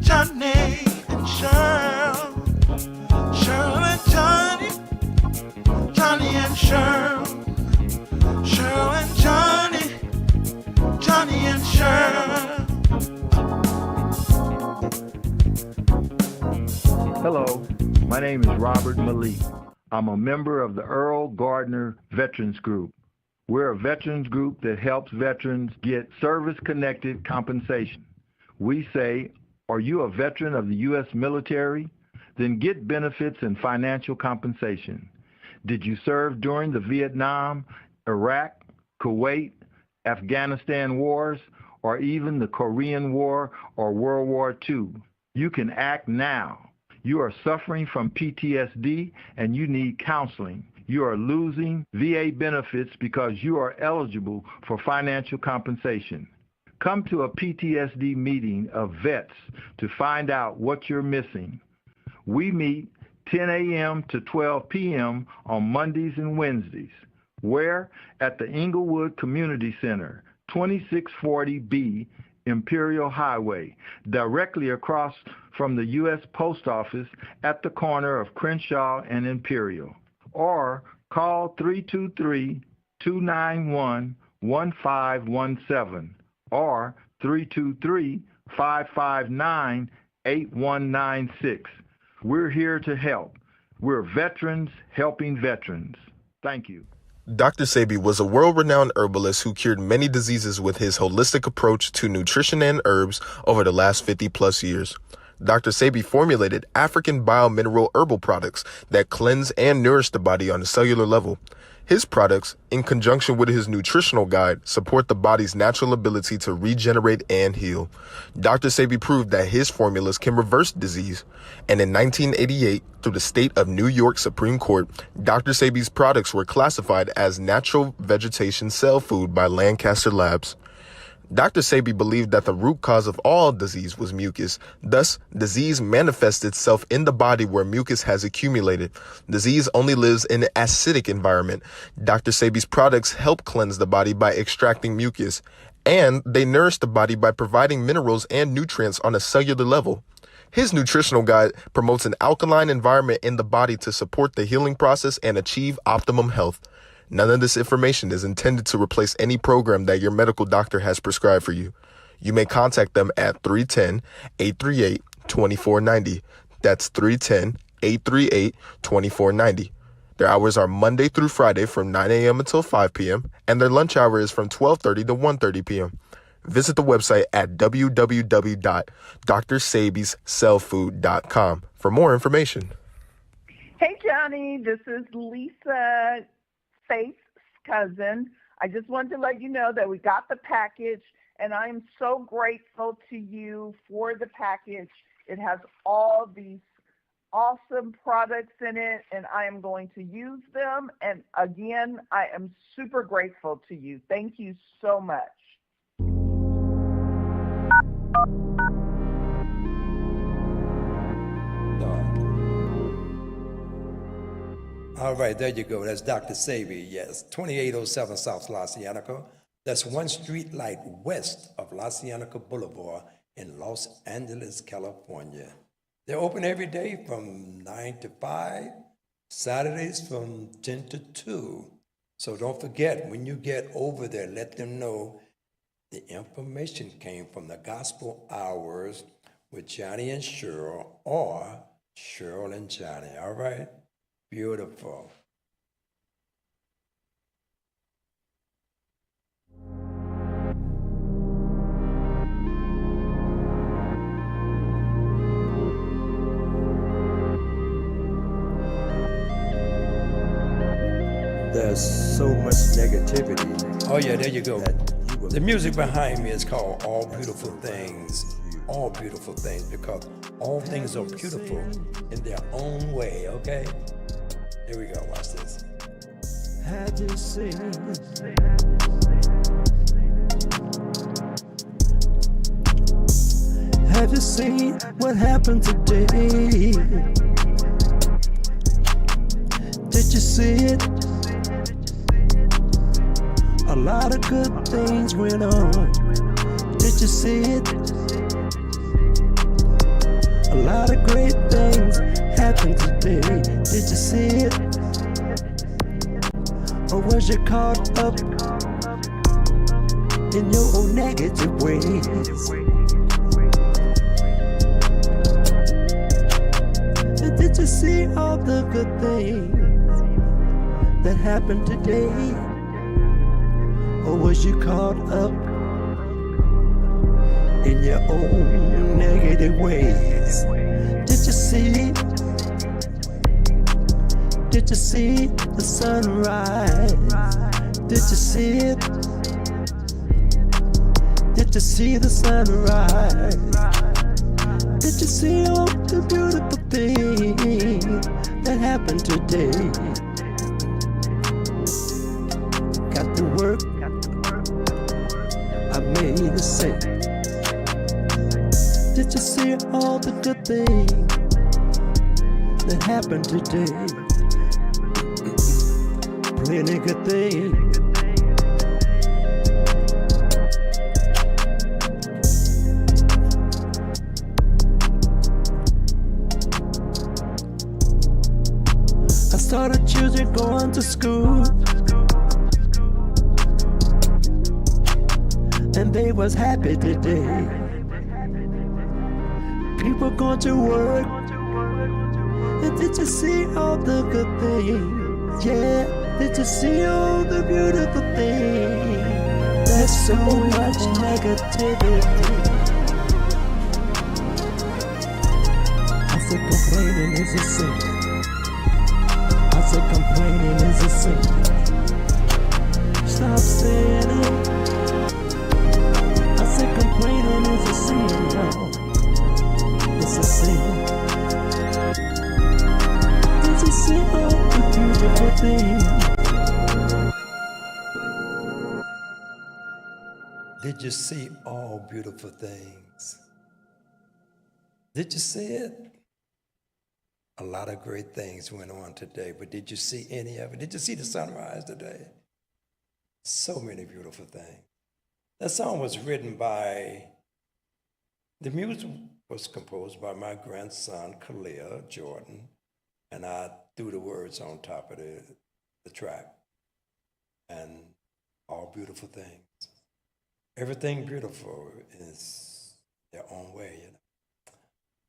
Johnny and Cheryl, Cheryl and Johnny and Cheryl, Cheryl and Johnny and Cheryl. Hello, my name is Robert Malik. I'm a member of the Earl Gardner Veterans Group. We're a veterans group that helps veterans get service-connected compensation. We say, are you a veteran of the U.S. military? Then get benefits and financial compensation. Did you serve during the Vietnam, Iraq, Kuwait, Afghanistan wars, or even the Korean War or World War II? You can act now. You are suffering from PTSD and you need counseling. You are losing VA benefits because you are eligible for financial compensation. Come to a PTSD meeting of vets to find out what you're missing. We meet 10 a.m. to 12 p.m. on Mondays and Wednesdays. Where? At the Inglewood Community Center, 2640B Imperial Highway, directly across from the U.S. Post Office at the corner of Crenshaw and Imperial. Or call 323-291-1517 or 323-559-8196. We're here to help. We're veterans helping veterans. Thank you. Dr. Sebi was a world-renowned herbalist who cured many diseases with his holistic approach to nutrition and herbs over the last 50-plus years. Dr. Sebi formulated African biomineral herbal products that cleanse and nourish the body on a cellular level. His products, in conjunction with his nutritional guide, support the body's natural ability to regenerate and heal. Dr. Sebi proved that his formulas can reverse disease. And in 1988, through the state of New York Supreme Court, Dr. Sebi's products were classified as natural vegetation cell food by Lancaster Labs. Dr. Sebi believed that the root cause of all disease was mucus. Thus, disease manifests itself in the body where mucus has accumulated. Disease only lives in an acidic environment. Dr. Sebi's products help cleanse the body by extracting mucus, and they nourish the body by providing minerals and nutrients on a cellular level. His nutritional guide promotes an alkaline environment in the body to support the healing process and achieve optimum health. None of this information is intended to replace any program that your medical doctor has prescribed for you. You may contact them at 310-838-2490. That's 310-838-2490. Their hours are Monday through Friday from 9 a.m. until 5 p.m., and their lunch hour is from 12:30 to 1:30 p.m. Visit the website at www.drsabyscellfood.com for more information. Hey, Johnny, this is Lisa, Faith's cousin. I just wanted to let you know that we got the package, and I am so grateful to you for the package. It has all these awesome products in it, and I am going to use them. And again, I am super grateful to you. Thank you so much. All right, there you go. That's Dr. Sebi, yes. 2807 South La Cienega. That's one street light west of La Cienega Boulevard in Los Angeles, California. They're open every day from 9 to 5, Saturdays from 10 to 2. So don't forget, when you get over there, let them know the information came from the Gospel Hours with Johnny and Cheryl, or Cheryl and Johnny, all right? Beautiful. There's so much negativity. Oh yeah, there you go. The music behind me is called All Beautiful Things. All beautiful things, because all things are beautiful in their own way, okay? Here we go, watch this. Have you seen? Have you seen what happened today? Did you see it? A lot of good things went on. Did you see it? A lot of great things happened today. Did you see it? Or was you caught up in your own negative ways? And did you see all the good things that happened today? Or was you caught up in your own negative ways? Did you see? Did you see the sunrise? Did you see it? Did you see the sunrise? Did you see all the beautiful things that happened today? Got to work, I made a say. Did you see all the good things that happened today? Plenty good things. children going to school, and they was happy today. People going to work, and did you see all the good things? Yeah, did you see all the beautiful things? There's so much negativity. I said complaining is a sin. I said complaining is a sin. Stop saying it. I said complaining is a sin, y'all. It's a sin. Did you see all the beautiful things? Did you see all beautiful things? Did you see it? A lot of great things went on today, but did you see any of it? Did you see the sunrise today? So many beautiful things. That song was written by, the music was composed by my grandson, Khalil Jordan, and I threw the words on top of the track. And all beautiful things. Everything beautiful is their own way, you know.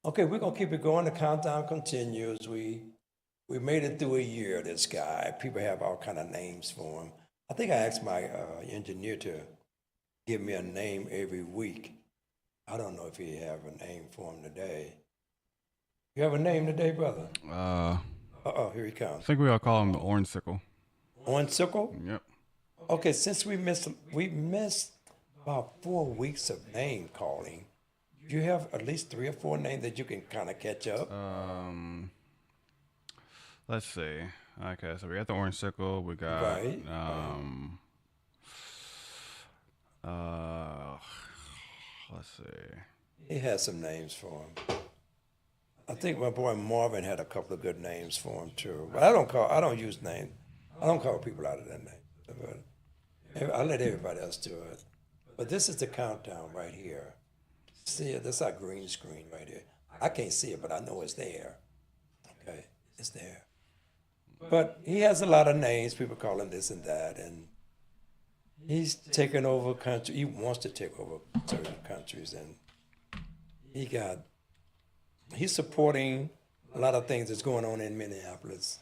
Okay, we're gonna keep it going. The countdown continues. We made it through a year, this guy. People have all kind of names for him. I think I asked my engineer to give me a name every week. I don't know if he have a name for him today. You have a name today, brother? Here he I comes. think we all call him the Orange Sickle. Orange Sickle? Yep. Okay, since we missed about 4 weeks of name calling, do you have at least 3 or 4 names that you can kind of catch up? Let's see. Okay, so we got the Orange Sickle. We got Right. Let's see. He has some names for him. I think my boy Marvin had a couple of good names for him too. But I don't use names. I don't call people out of their name. But I let everybody else do it. But this is the countdown right here. See it? This is our green screen right here. I can't see it, but I know it's there. Okay, it's there. But he has a lot of names. People call him this and that, and he's taken over country. He wants to take over certain countries, and he's supporting a lot of things that's going on in Minneapolis,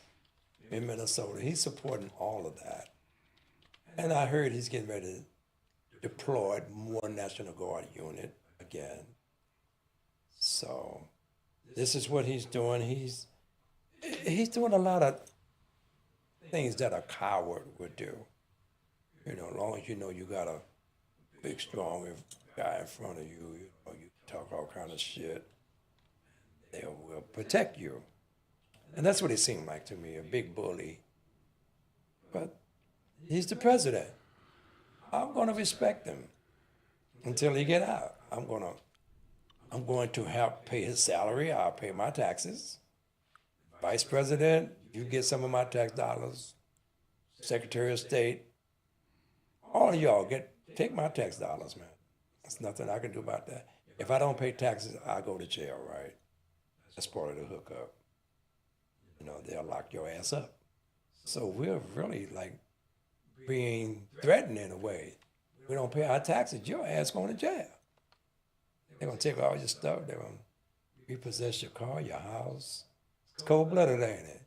in Minnesota. He's supporting all of that. And I heard he's getting ready to deploy more National Guard unit again. So this is what he's doing. He's doing a lot of things that a coward would do. You know, as long as you know you got a big, strong guy in front of you, you know, you talk all kind of shit, they will protect you. And that's what he seemed like to me, a big bully. But he's the president. I'm going to respect him until he get out. I'm going to help pay his salary. I'll pay my taxes. Vice President, you get some of my tax dollars. Secretary of State, all of y'all take my tax dollars, man. There's nothing I can do about that. If I don't pay taxes, I go to jail, right? That's part of the hookup. You know, they'll lock your ass up. So we're really like being threatened in a way. We don't pay our taxes, your ass going to jail. They're going to take all your stuff. They're going to repossess your car, your house. It's cold-blooded, ain't it?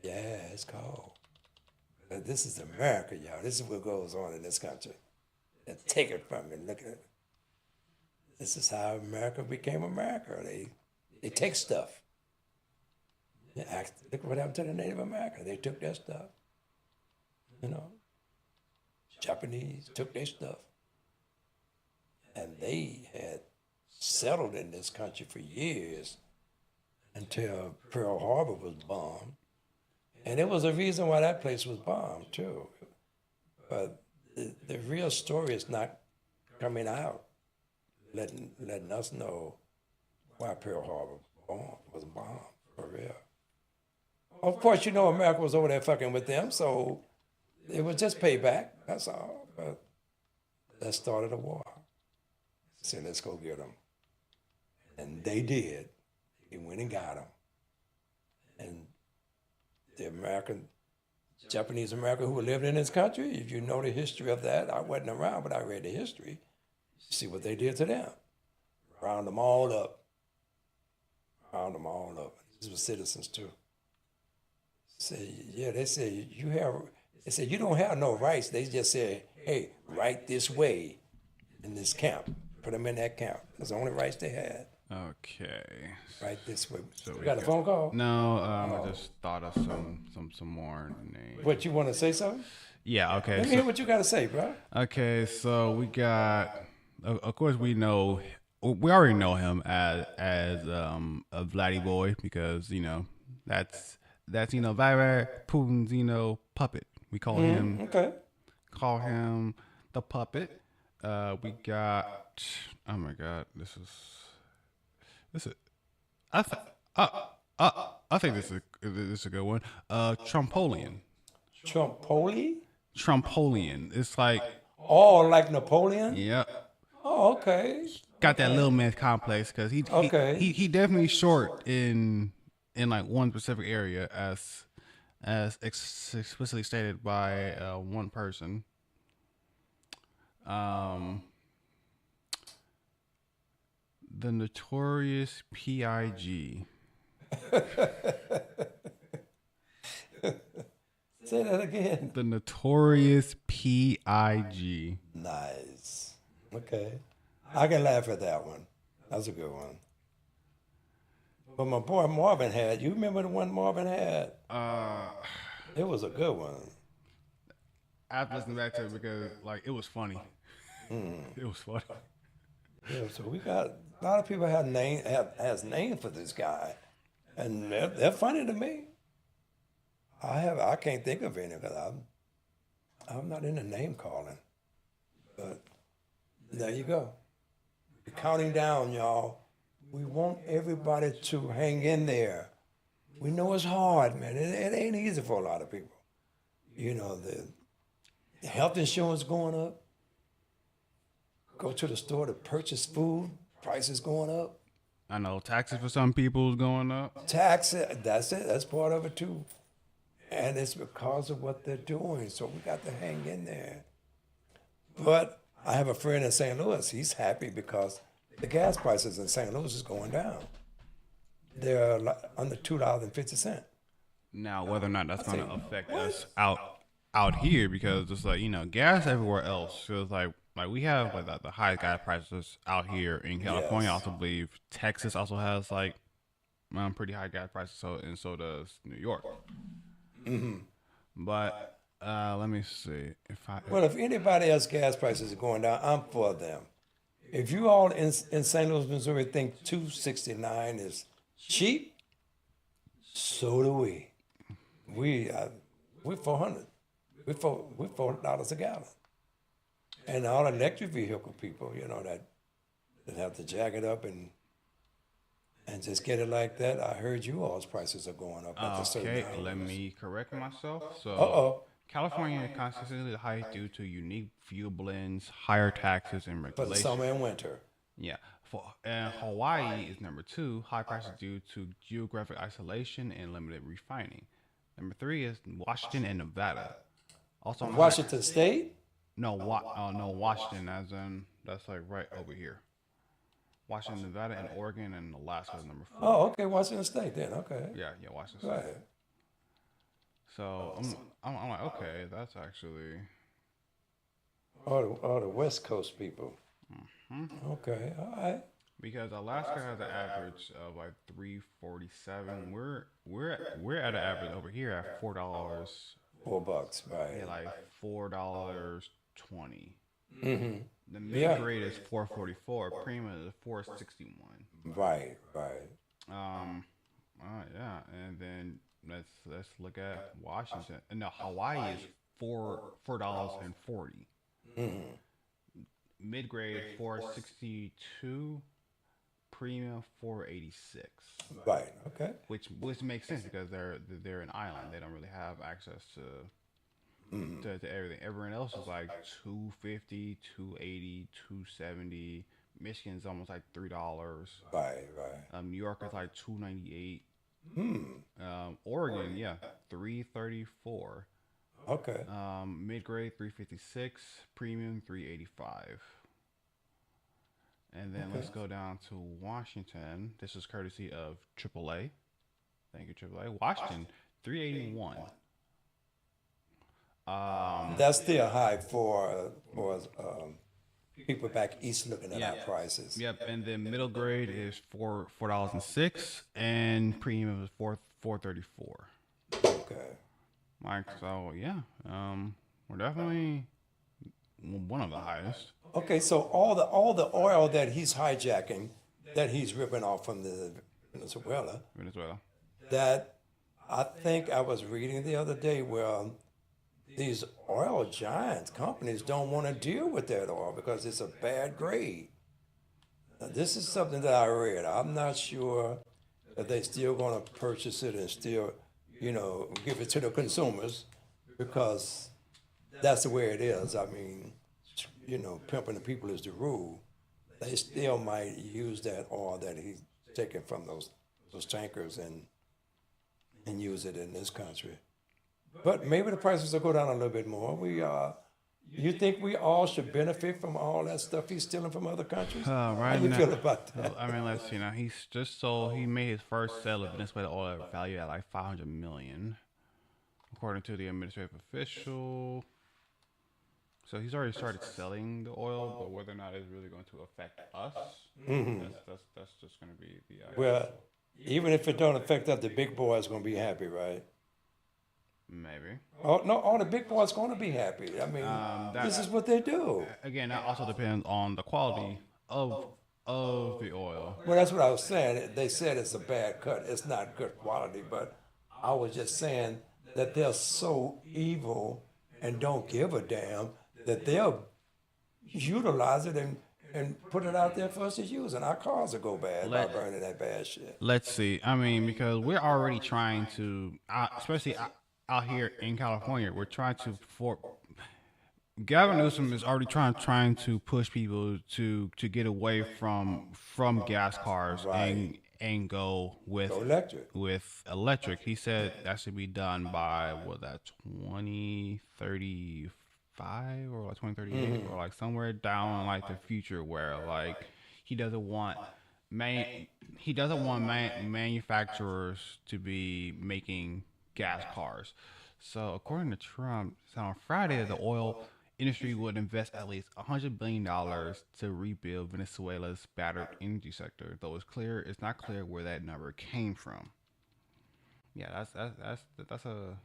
Yeah, it's cold. But this is America, y'all. This is what goes on in this country. They take it from you. Look at it. This is how America became America. They take stuff. Look what happened to the Native American. They took their stuff. You know, Japanese took their stuff. And they had settled in this country for years until Pearl Harbor was bombed. And it was a reason why that place was bombed, too. But the real story is not coming out, letting us know why Pearl Harbor was bombed, for real. Of course, you know America was over there fucking with them, so it was just payback, that's all. But that started a war. Said, let's go get them. And they did. They went and got them. And the American Japanese American who lived in this country. If you know the history of that, I wasn't around, but I read the history. See what they did to them. Round them all up. Round them all up. These were citizens too. They say you have. They said you don't have no rights. They just said, hey, right this way in this camp. Put them in that camp. That's the only rights they had. Okay. Right this way. So You got a phone call? No, I just thought of some more names. What, you want to say something? Yeah. Okay. Let me hear what you got to say, bro. Okay. So we got. Of course, we already know him as a Vladdy boy because that's Vladimir Putin's puppet. We call him the puppet. We got. Oh my God, this is. I think this is a good one. Trumpolian. Trumpolian. It's like. Oh, like Napoleon? Yep. Oh, okay. Got that little man complex because he definitely short in like one specific area as explicitly stated by one person. The notorious PIG. Say that again. The notorious PIG. Nice. Okay. I can laugh at that one. That's a good one. But my boy Marvin had, you remember the one Marvin had? It was a good one. I have to listen back to it because it was funny. It was funny. Yeah, so we got a lot of people has names for this guy, and they're funny to me. I can't think of any because I'm not into name calling, but there you go. We're counting down, y'all. We want everybody to hang in there. We know it's hard, man. It ain't easy for a lot of people. The health insurance going up. Go to the store to purchase food, prices going up. I know taxes for some people is going up. Taxes, that's it. That's part of it too. And it's because of what they're doing. So we got to hang in there. But I have a friend in St. Louis. He's happy because the gas prices in St. Louis is going down. They're under $2.50. Now, whether or not that's going to affect us out here, because it's like gas everywhere else feels like we have the high gas prices out here in California. Yes. I also believe Texas also has pretty high gas prices. So does New York. Mm-hmm. But let me see Well, if anybody else gas prices are going down, I'm for them. If you all in St. Louis, Missouri think $2.69 is cheap, so do we. We're 400. We're $4 a gallon. And all electric vehicle people, that have to jack it up and just get it like that. I heard you all's prices are going up. Okay, let me correct myself. So, California consistently high due to unique fuel blends, higher taxes, and For the regulations. summer and winter. Yeah. And Hawaii is number 2, high prices due to geographic isolation and limited refining. Number 3 is Washington and Nevada. Also, Washington State? No, Washington, as in that's right over here. Washington, Nevada, and Oregon, and Alaska is number 4. Oh, okay, Washington State then. Okay. Yeah, Washington State. Right. So I'm like, okay, that's actually. All the West Coast people. Mm-hmm. Okay, all right. Because Alaska has an average of $3.47. We're at an average over here at $4. $4, right? Yeah, like $4.20. Mm-hmm. The mid grade is $4.44. Premium is $4.61. Right. Yeah, and then let's look at Washington. No, Hawaii is $4.40. Mm-hmm. Mid grade $4.62. Premium $4.86. Right. Okay. Which makes sense because they're an island. They don't really have access to everything. Everyone else is like $2.50, $2.80, $2.70. Michigan's almost like $3. Right. New York is like $2.98. Oregon, $3.34. Okay. Mid grade 356, premium 385. And then let's go down to Washington. This is courtesy of AAA. Thank you, AAA. Washington 381. That's still high for people back east looking at our Yep. prices. Yep. And then middle grade is $4.06, and premium is $4.34. Okay. Like so, yeah. We're definitely one of the highest. Okay, so all the oil that he's hijacking, that he's ripping off from the Venezuela, Venezuela. that I think I was reading the other day where these oil giants companies don't want to deal with that oil because it's a bad grade. Now, this is something that I read. I'm not sure that they still going to purchase it and still, give it to the consumers because that's the way it is. I mean, pimping the people is the rule. They still might use that oil that he's taking from those tankers and use it in this country. But maybe the prices will go down a little bit more. You think we all should benefit from all that stuff he's stealing from other countries? How Right you now, feel about that? I mean, let's see. Now he's just sold. He made his first sale of Venezuela oil valued at like 500 million, according to the administrative official. So he's already started selling the oil, but whether or not it's really going to affect us, that's just going to be the. Well, even if it don't affect us, the big boys gonna be happy, right? Maybe. Oh no, all the big boys gonna be happy. I mean, this is what they do. Again, that also depends on the quality of the oil. Well, that's what I was saying. They said it's a bad cut. It's not good quality, but I was just saying that they're so evil and don't give a damn that they'll utilize it and put it out there for us to use, and our cars will go bad by burning that bad shit. Let's see. I mean, because we're already trying to, especially out here in California, we're trying to Gavin Newsom is already trying to push people to get away from gas cars and go with electric. He said that should be done by 2035 or like 2038 or like somewhere down like the future where like he doesn't want manufacturers to be making gas cars. So according to Trump, on Friday the oil industry would invest at least $100 billion to rebuild Venezuela's battered energy sector, though it's not clear where that number came from. Yeah, that's a.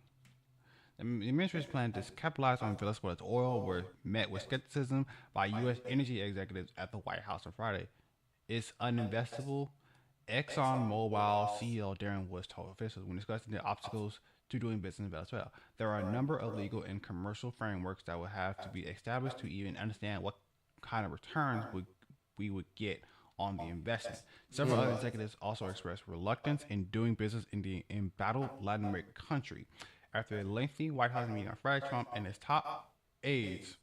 The administration's plan to capitalize on Venezuela's oil were met with skepticism by U.S. energy executives at the White House on Friday. It's uninvestable, ExxonMobil CEO Darren Woods told officials when discussing the obstacles to doing business in Venezuela. There are a number of legal and commercial frameworks that would have to be established to even understand what kind of returns we would get on the investment. Several other executives also expressed reluctance in doing business in the embattled Latin American country. After a lengthy White House meeting on Friday, Trump and his top aides.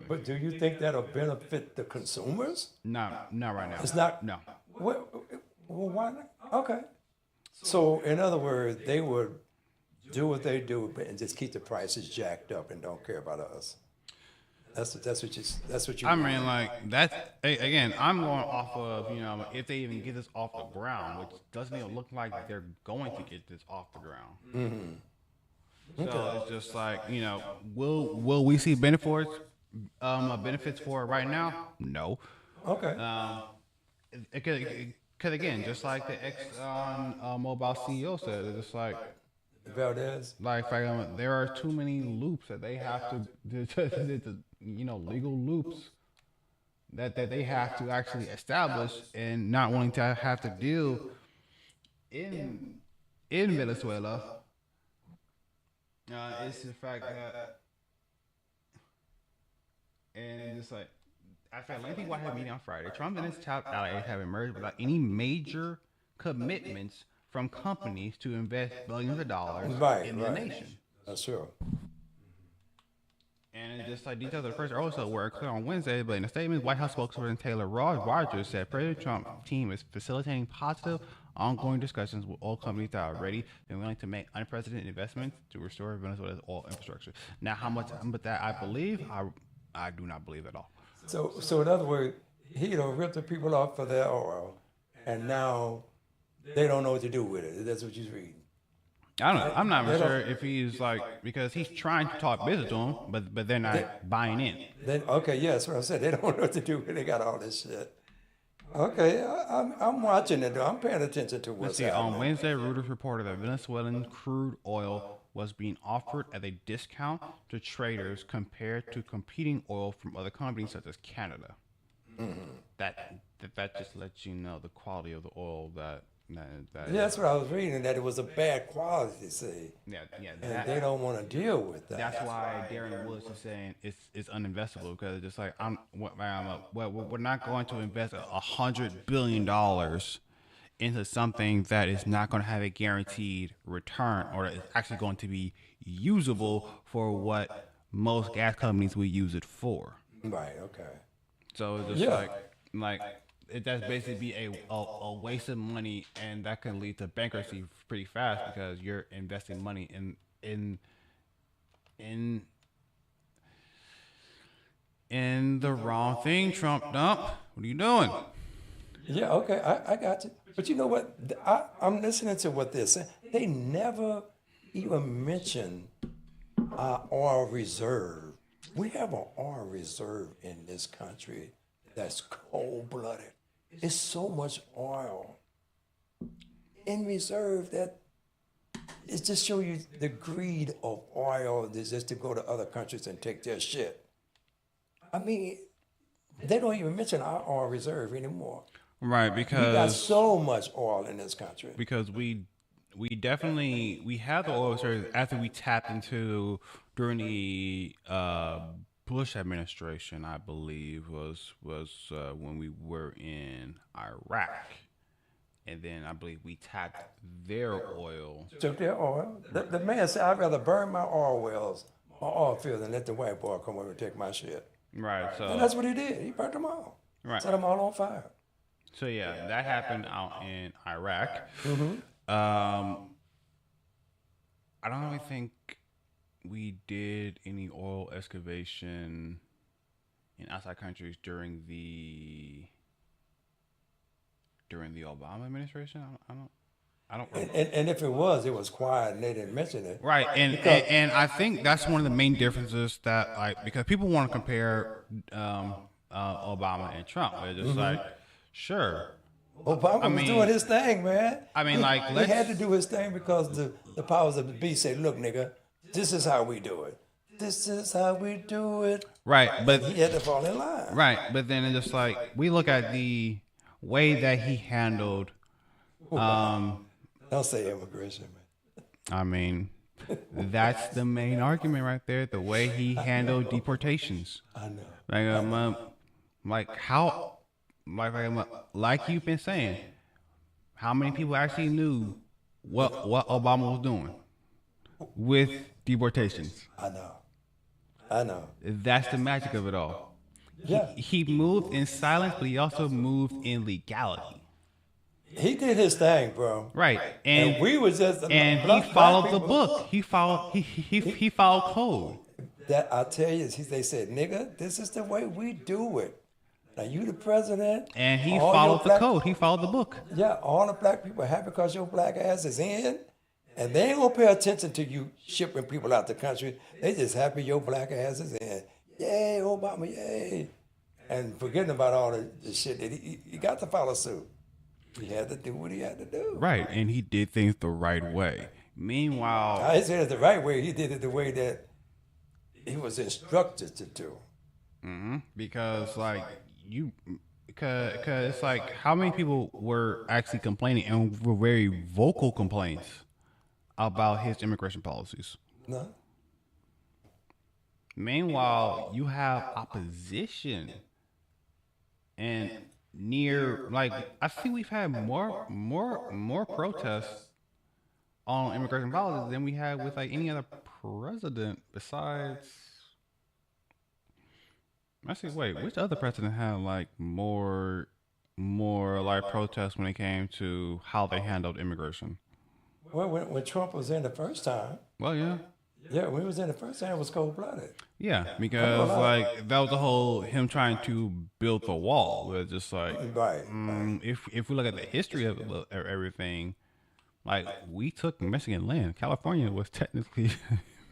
But do you think that'll benefit the consumers? No, not right now. It's not. No. Well, why not? Okay. So, in other words, they would do what they do and just keep the prices jacked up and don't care about us. That's what you. I mean, like that's again. I'm going off of if they even get this off the ground, which doesn't even look like they're going to get this off the ground. So it's just like will we see benefits for it right now? No. Okay. Because again, just like the Mobile CEO said, it's just like Valdez. There are too many loops that they have to legal loops that they have to actually establish, and not wanting to have to deal in Venezuela. It's the fact that, and just like after a lengthy White House meeting on Friday, Trump and his top allies have emerged without any major commitments from companies to invest billions of dollars in the nation. That's true. And just like details of the first also were clear on Wednesday, but in a statement, White House spokesperson Taylor Rogers said President Trump's team is facilitating positive, ongoing discussions with oil companies that are ready and willing to make unprecedented investments to restore Venezuela's oil infrastructure. Now, how much but that I believe, I do not believe at all. So in other words, he ripped the people off for their oil, and now they don't know what to do with it. That's what you're reading. I don't know. I'm not They even don't- sure if he's like because he's trying to talk business to them, but they're not buying in. Then okay, yeah, that's what I said. They don't know what to do when they got all this shit. Okay, I'm watching it. Though. I'm paying attention to Let's what's see. happening. On Wednesday, Reuters reported that Venezuelan crude oil was being offered at a discount to traders compared to competing oil from other companies such as Canada. That just lets you know the quality of the oil that. Yeah, that's what I was reading. That it was a bad quality. See, Yeah. and they don't want to deal with that. That's why Darren Woods is saying it's uninvestable because it's just like we're not going to invest $100 billion into something that is not going to have a guaranteed return or is actually going to be usable for what most gas companies would use it for. Right. Okay. So it's just like it does basically be a waste of money, and that can lead to bankruptcy pretty fast because you're investing money in the wrong thing. Trump dump. What are you doing? Yeah. Okay. I got you. But you know what? I'm listening to what they're saying. They never even mention our oil reserve. We have an oil reserve in this country that's cold-blooded. It's so much oil in reserve that it just shows you the greed of oil is just to go to other countries and take their shit. I mean, they don't even mention our oil reserve anymore. Right, We got because so much oil in this country. we definitely we have the oil reserves after we tapped into during the Bush administration, I believe was when we were in Iraq, and then I believe we tapped their oil. Took their oil. The man said, I'd rather burn my oil wells, my oil fields, than let the white boy come over and take my shit. Right, And that's so what he did. He burnt them all. Right. Set them all on fire. so yeah, that happened out in Iraq. I don't really think we did any oil excavation in outside countries during the Obama administration. I don't. And if it was quiet and they didn't mention it. Right, and I think that's one of the main differences that like because people want to compare Obama and Trump. It's just like, sure, Obama was doing his thing, man. I mean, like, he let's- had to do his thing because the powers of the beast said, look, nigga, this is how we do it. This is how we do it. right, but He had to fall in line. right, but then it's just like we look at the way that he handled. Don't say immigration, man. I mean, that's the main argument right there. The way he handled deportations. I know. Like how, like you've been saying, how many people actually knew what Obama was doing with deportations? I know. That's the magic of it all. Yeah. He moved in silence, but he also moved in legality. He did his thing, bro. Right, And we was just and black he followed the people- book. He followed code. That I tell you, they said, nigga, this is the way we do it. Now you the president. And he all your followed the black- code. He followed the book. Yeah, all the black people are happy because your black ass is in. And they ain't gonna pay attention to you shipping people out the country. They just happy your black ass is in. Yay, Obama, yay. And forgetting about all the shit that he got to follow suit. He had to do what he had to do. Right, and he did things the right way. Meanwhile, I said it the right way. He did it the way that he was instructed to do. because like because it's like how many people were actually complaining and were very vocal complaints about his immigration policies. No? Meanwhile, you have opposition and near like I think we've had more protests on immigration policies than we had with like any other president besides. Actually, wait, which other president had like more more like protests when it came to how they handled immigration. Well, when Trump was in the first time, Well, yeah. yeah, when he was in the first time, it was cold blooded. Yeah, I know a because lot like that was the whole him trying to build the wall. Where it's just like, Right. if we look at the history of everything, like we took Mexican land. California was technically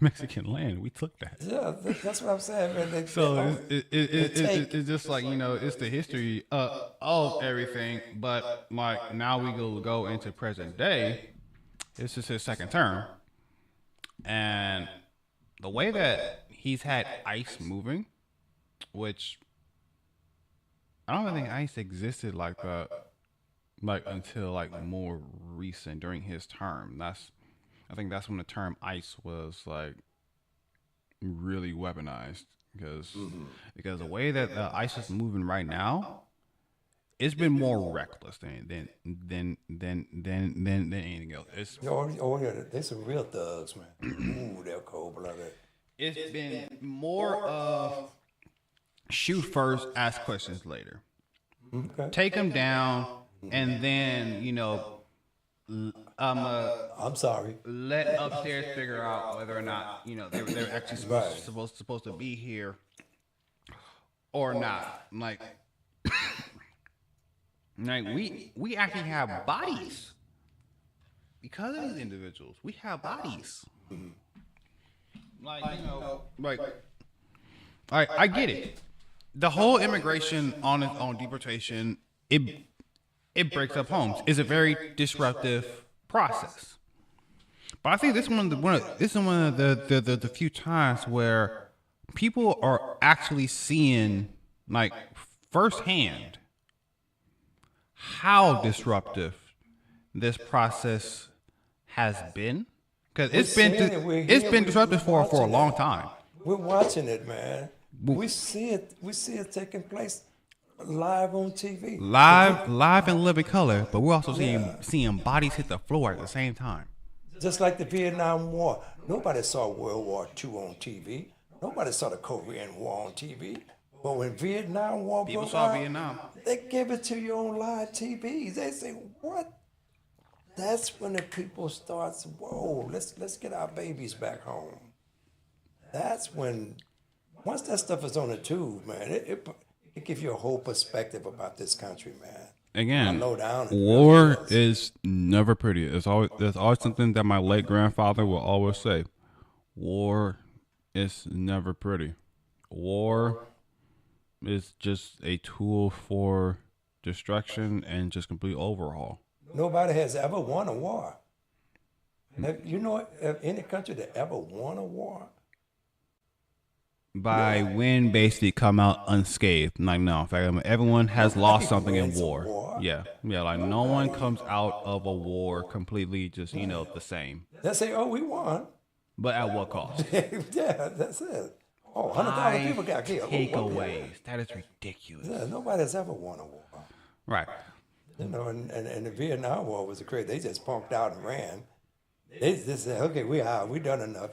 Mexican land. We took that. Yeah, that's what I'm saying, man. So take- it's just like it's the history of everything. But like now we go into present day. This is his second term, and the way that he's had ICE moving, which I don't even think ICE existed like that, like until like more recent during his term. I think that's when the term ICE was like really weaponized because the way that ICE is moving right now, it's been more reckless than anything else. yeah, they're some real thugs, man. Ooh, they're cold blooded. It's been more of shoot first, ask questions later. Okay. Take them down, and then I'm sorry. let upstairs figure out whether or not they're actually supposed to be here or not. Like we actually have bodies because of these individuals. We have bodies. Like I get it. The whole immigration on deportation, it breaks up homes. It's a very disruptive process. But I think this is one of the few times where people are actually seeing like firsthand how disruptive this process has been. Because it's been disruptive for a long time. We're watching it, man. We see it taking place live on TV. Live in living color, but we're also seeing bodies hit the floor at the same time. Just like the Vietnam War. Nobody saw World War II on TV. Nobody saw the Korean War on TV. But when Vietnam War People broke saw out, Vietnam. they give it to you on live TV. They say, what? That's when the people start, whoa, let's get our babies back home. That's when, once that stuff is on the tube, man, it gives you a whole perspective about this country, man. Again, low down, war is never pretty. There's always something that my late grandfather will always say. War is never pretty. War is just a tool for destruction and just complete overhaul. Nobody has ever won a war. You know any country that ever won a war? By win, basically come out unscathed. Like no, in fact, everyone has lost something in war. Yeah. Like no one comes out of a war completely just the same. They say, "Oh, we won," but at what cost? Yeah, that's it. Oh, 100,000 people got killed. Takeaways. That is ridiculous. Yeah, nobody's ever won a war. Right. And the Vietnam War was crazy. They just punked out and ran. They just said, "Okay, we done enough.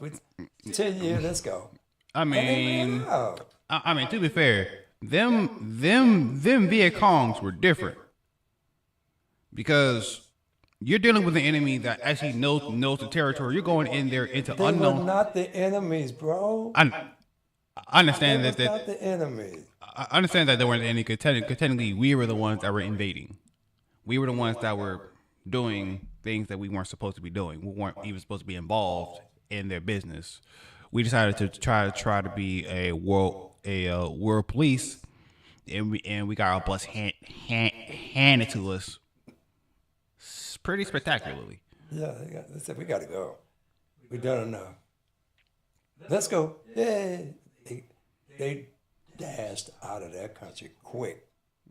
10 years, let's go." I mean, to be fair, them Viet Congs were different because you're dealing with an enemy that actually knows the territory. You're going in there into unknown. They were not the enemies, bro. I understand that not the enemies. I understand that they weren't the enemy. Technically, we were the ones that were invading. We were the ones that were doing things that we weren't supposed to be doing. We weren't even supposed to be involved in their business. We decided to try to be a world police, and we got our butts handed to us pretty spectacularly. Yeah, they said we got to go. We done enough. Let's go. Yeah, they dashed out of that country quick.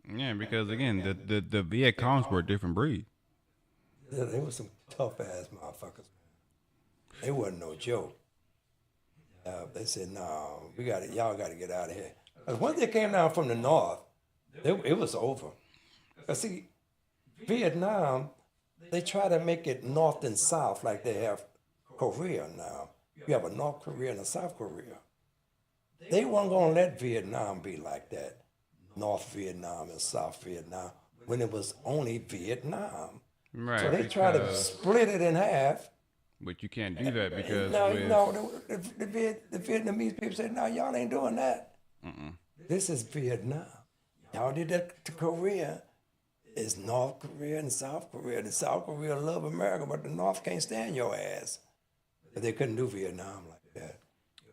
Yeah, because again, the Viet Congs were a different breed. Yeah, they were some tough ass motherfuckers. They wasn't no joke. They said, "No, y'all got to get out of here." Once they came down from the north, it was over. See, Vietnam, they try to make it north and south like they have Korea now. You have a North Korea and a South Korea. They weren't going to let Vietnam be like that, North Vietnam and South Vietnam. when it was only Vietnam. Right. So they try to split it in half. But you can't do that because The Vietnamese people said, no, y'all ain't doing that. This is Vietnam. Y'all did that to Korea. It's North Korea and South Korea. The South Korea love America, but the North can't stand your ass. But they couldn't do Vietnam like that.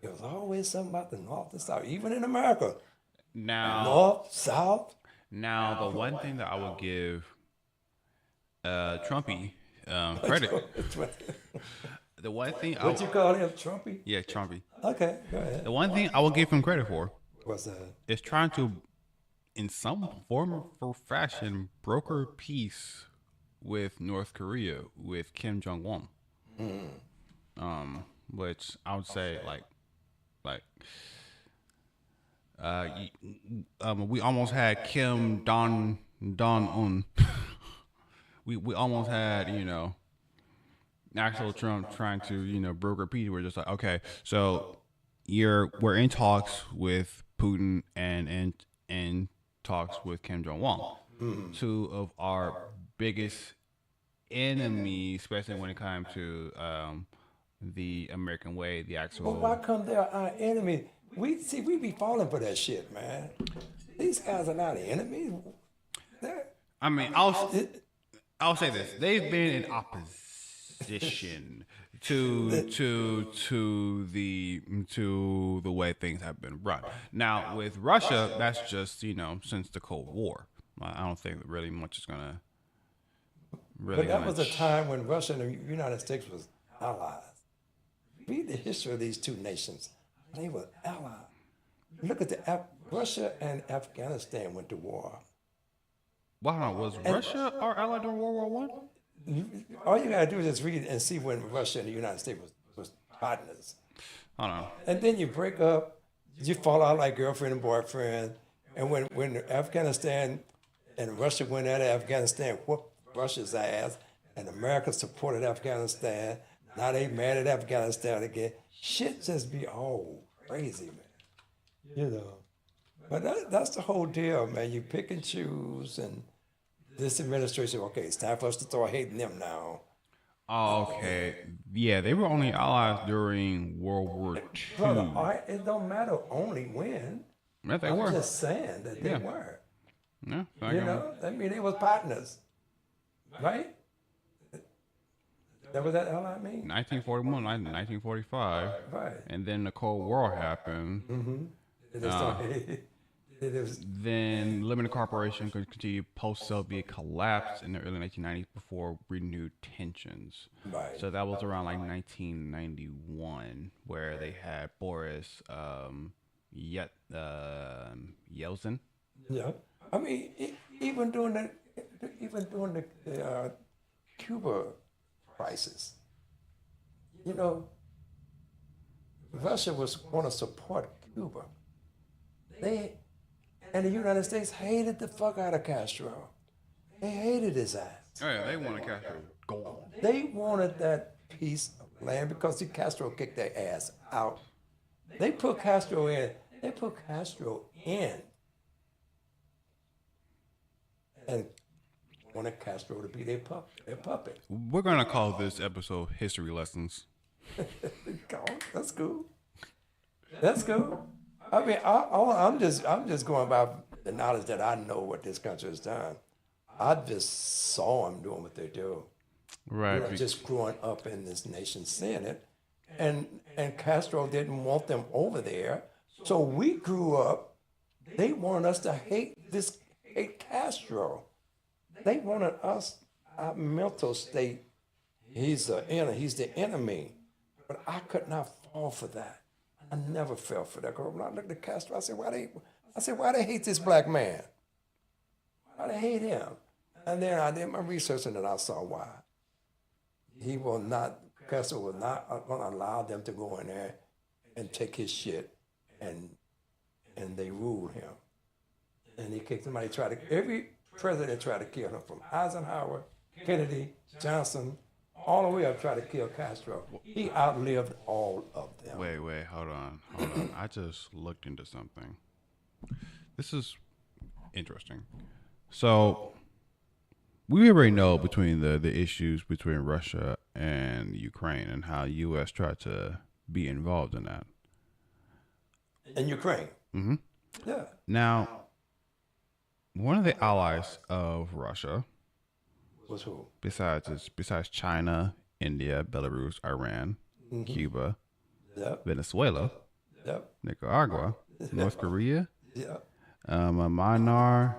There was always something about the North and South, even in America. now. North, South. Now, the one thing that I would give Trumpy credit. The one thing What you call him, Trumpy? Yeah, Trumpy. Okay, go ahead. The one thing I will give him credit for What's that? is trying to, in some form or fashion, broker peace with North Korea with Kim Jong Un. Which I would say we almost had Kim Don Un. we almost had actual Trump trying to broker peace. We're just like, okay, so we're in talks with Putin and in talks with Kim Jong Un, two of our biggest enemies, especially when it comes to the American way, the actual. Well, why come they're our enemy? We be falling for that shit, man. These guys are not enemies. I mean, I'll say this: they've been in opposition to the way things have been run. Now with Russia, that's just since the Cold War. I don't think that really much is gonna. But that was a time when Russia and the United States was allies. Read the history of these two nations. They were allies. Look at Russia and Afghanistan went to war. Wow, was Russia our ally during World War One? All you gotta do is just read and see when Russia and the United States was partners. I don't know. And then you break up, you fall out like girlfriend and boyfriend. And when Afghanistan and Russia went at Afghanistan, whooped Russia's ass, and America supported Afghanistan. Now they mad at Afghanistan again. Shit just be all crazy, man. But that's the whole deal, man. You pick and choose, and this administration, okay, it's time for us to start hating them now. Oh, okay. Yeah, they were only allies during World War II. Brother, it don't matter only when. Yeah, they I'm were. just saying that they were. Yeah, I mean, they was partners, right? That was that ally mean? 1941, 1945. Right. And then the Cold War happened. Then Limited Corporation could continue post-Soviet collapse in the early 1990s before renewed tensions. Right. So that was around like 1991 where they had Boris Yeltsin. Yeah. I mean, even during the Cuba crisis, Russia was going to support Cuba. And the United States hated the fuck out of Castro. They hated his ass. Oh yeah, they wanted Castro gone. They wanted that piece of land because Castro kicked their ass out. They put Castro in. And wanted Castro to be their puppet. We're gonna call this episode "History Lessons." That's cool. That's cool. I mean, I'm just going by the knowledge that I know what this country has done. I just saw them doing what they do. Right. Just growing up in this nation, seeing it, and Castro didn't want them over there, so we grew up. They wanted us to hate Castro. They wanted us, our mental state. He's the enemy, but I could not fall for that. I never fell for that. When I looked at Castro, I said, why they hate this black man? Why they hate him? And then I did my research and then I saw why. Castro was not going to allow them to go in there and take his shit, and they ruled him. And he kicked him out. Every president tried to kill him, from Eisenhower, Kennedy, Johnson, all the way up tried to kill Castro. He outlived all of them. Wait, hold on. I just looked into something. This is interesting. So, we already know between the issues between Russia and Ukraine and how U.S. tried to be involved in that. In Ukraine. Mm-hmm. Yeah. Now, one of the allies of Russia, Was who? besides China, India, Belarus, Iran, Cuba, Yep. Venezuela, Yep. Nicaragua, North Korea, Yep. Myanmar,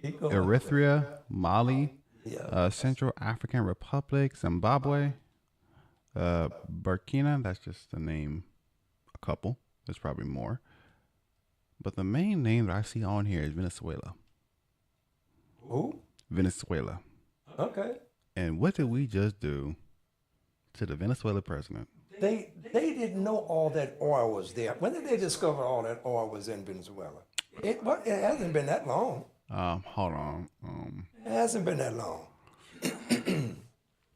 Keep going. Eritrea, Mali, Yeah. Central African Republic, Zimbabwe, Burkina. That's just the name, a couple. There's probably more. But the main name that I see on here is Venezuela. Who? Venezuela. Okay. And what did we just do to the Venezuela president? They didn't know all that oil was there. When did they discover all that oil was in Venezuela? It hasn't been that long. Hold on. It hasn't been that long.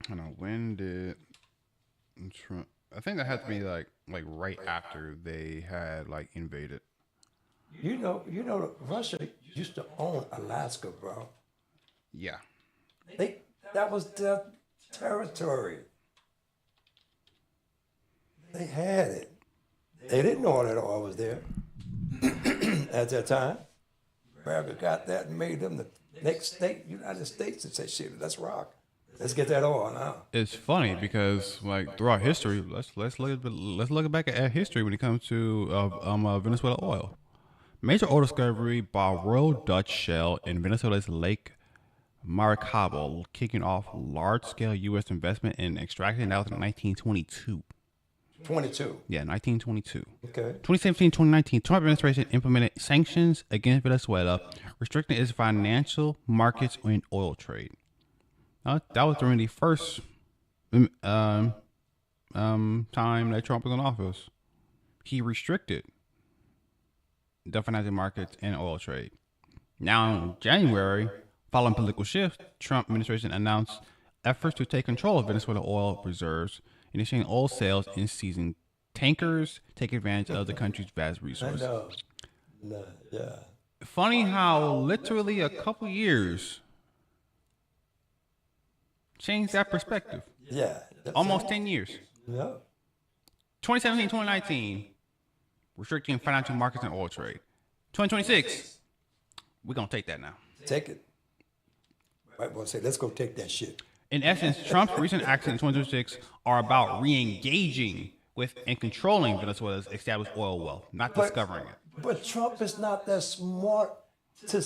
Hold on. When did Trump? I think that had to be like right after they had like invaded. You know, Russia used to own Alaska, bro. Yeah. That was their territory. They had it. They didn't know all that oil was there at that time. America got that and made them the next state, United States, and said, "Shit, let's rock. Let's get that oil now." It's funny because like throughout history, let's look back at history when it comes to Venezuela oil. Major oil discovery by Royal Dutch Shell in Venezuela's Lake Maracaibo, kicking off large-scale U.S. investment in extraction. That was in 1922. 22. Yeah, 1922. Okay. 2017, 2019, Trump administration implemented sanctions against Venezuela, restricting its financial markets and oil trade. That was during the first time that Trump was in office. He restricted the financial markets and oil trade. Now, in January, following political shift, Trump administration announced efforts to take control of Venezuela oil reserves, initiating oil sales and seizing tankers, take advantage of the country's vast I resources. know. No, yeah. Funny how literally a couple years changed that perspective. Yeah. Almost 10 years. Yeah. 2017, 2019, restricting financial markets and oil trade. 2026, we're going to take that now. Take it. Right, boy, say, let's go take that shit. In essence, Trump's recent actions in 2026 are about re-engaging with and controlling Venezuela's established oil wealth, not discovering it. But Trump is not that smart to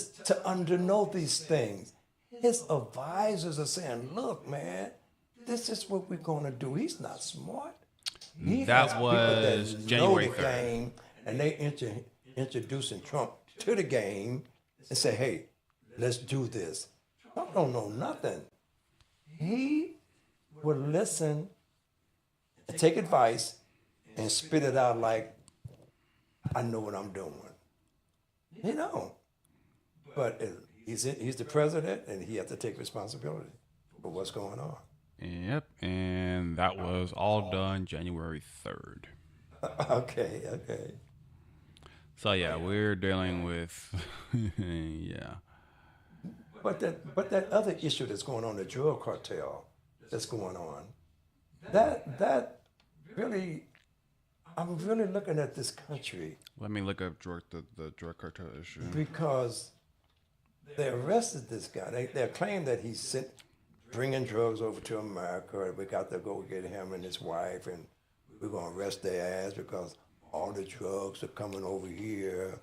underknow these things. His advisors are saying, "Look, man, this is what we're going to do." He's not smart. He That has people was that January know the 3rd. game, and they introducing Trump to the game and say, "Hey, let's do this." Trump don't know nothing. He would listen and take advice and spit it out like, "I know what I'm doing." You know, but he's the president, and he has to take responsibility for what's going on. Yep, and that was all done January 3rd. Okay. So yeah, we're dealing with, yeah. But that other issue that's going on, the drug cartel that's going on, that really, I'm really looking at this country Let me look up the drug cartel issue. because they arrested this guy. They claim that he's bringing drugs over to America, and we got to go get him and his wife, and we're going to arrest their ass because all the drugs are coming over here.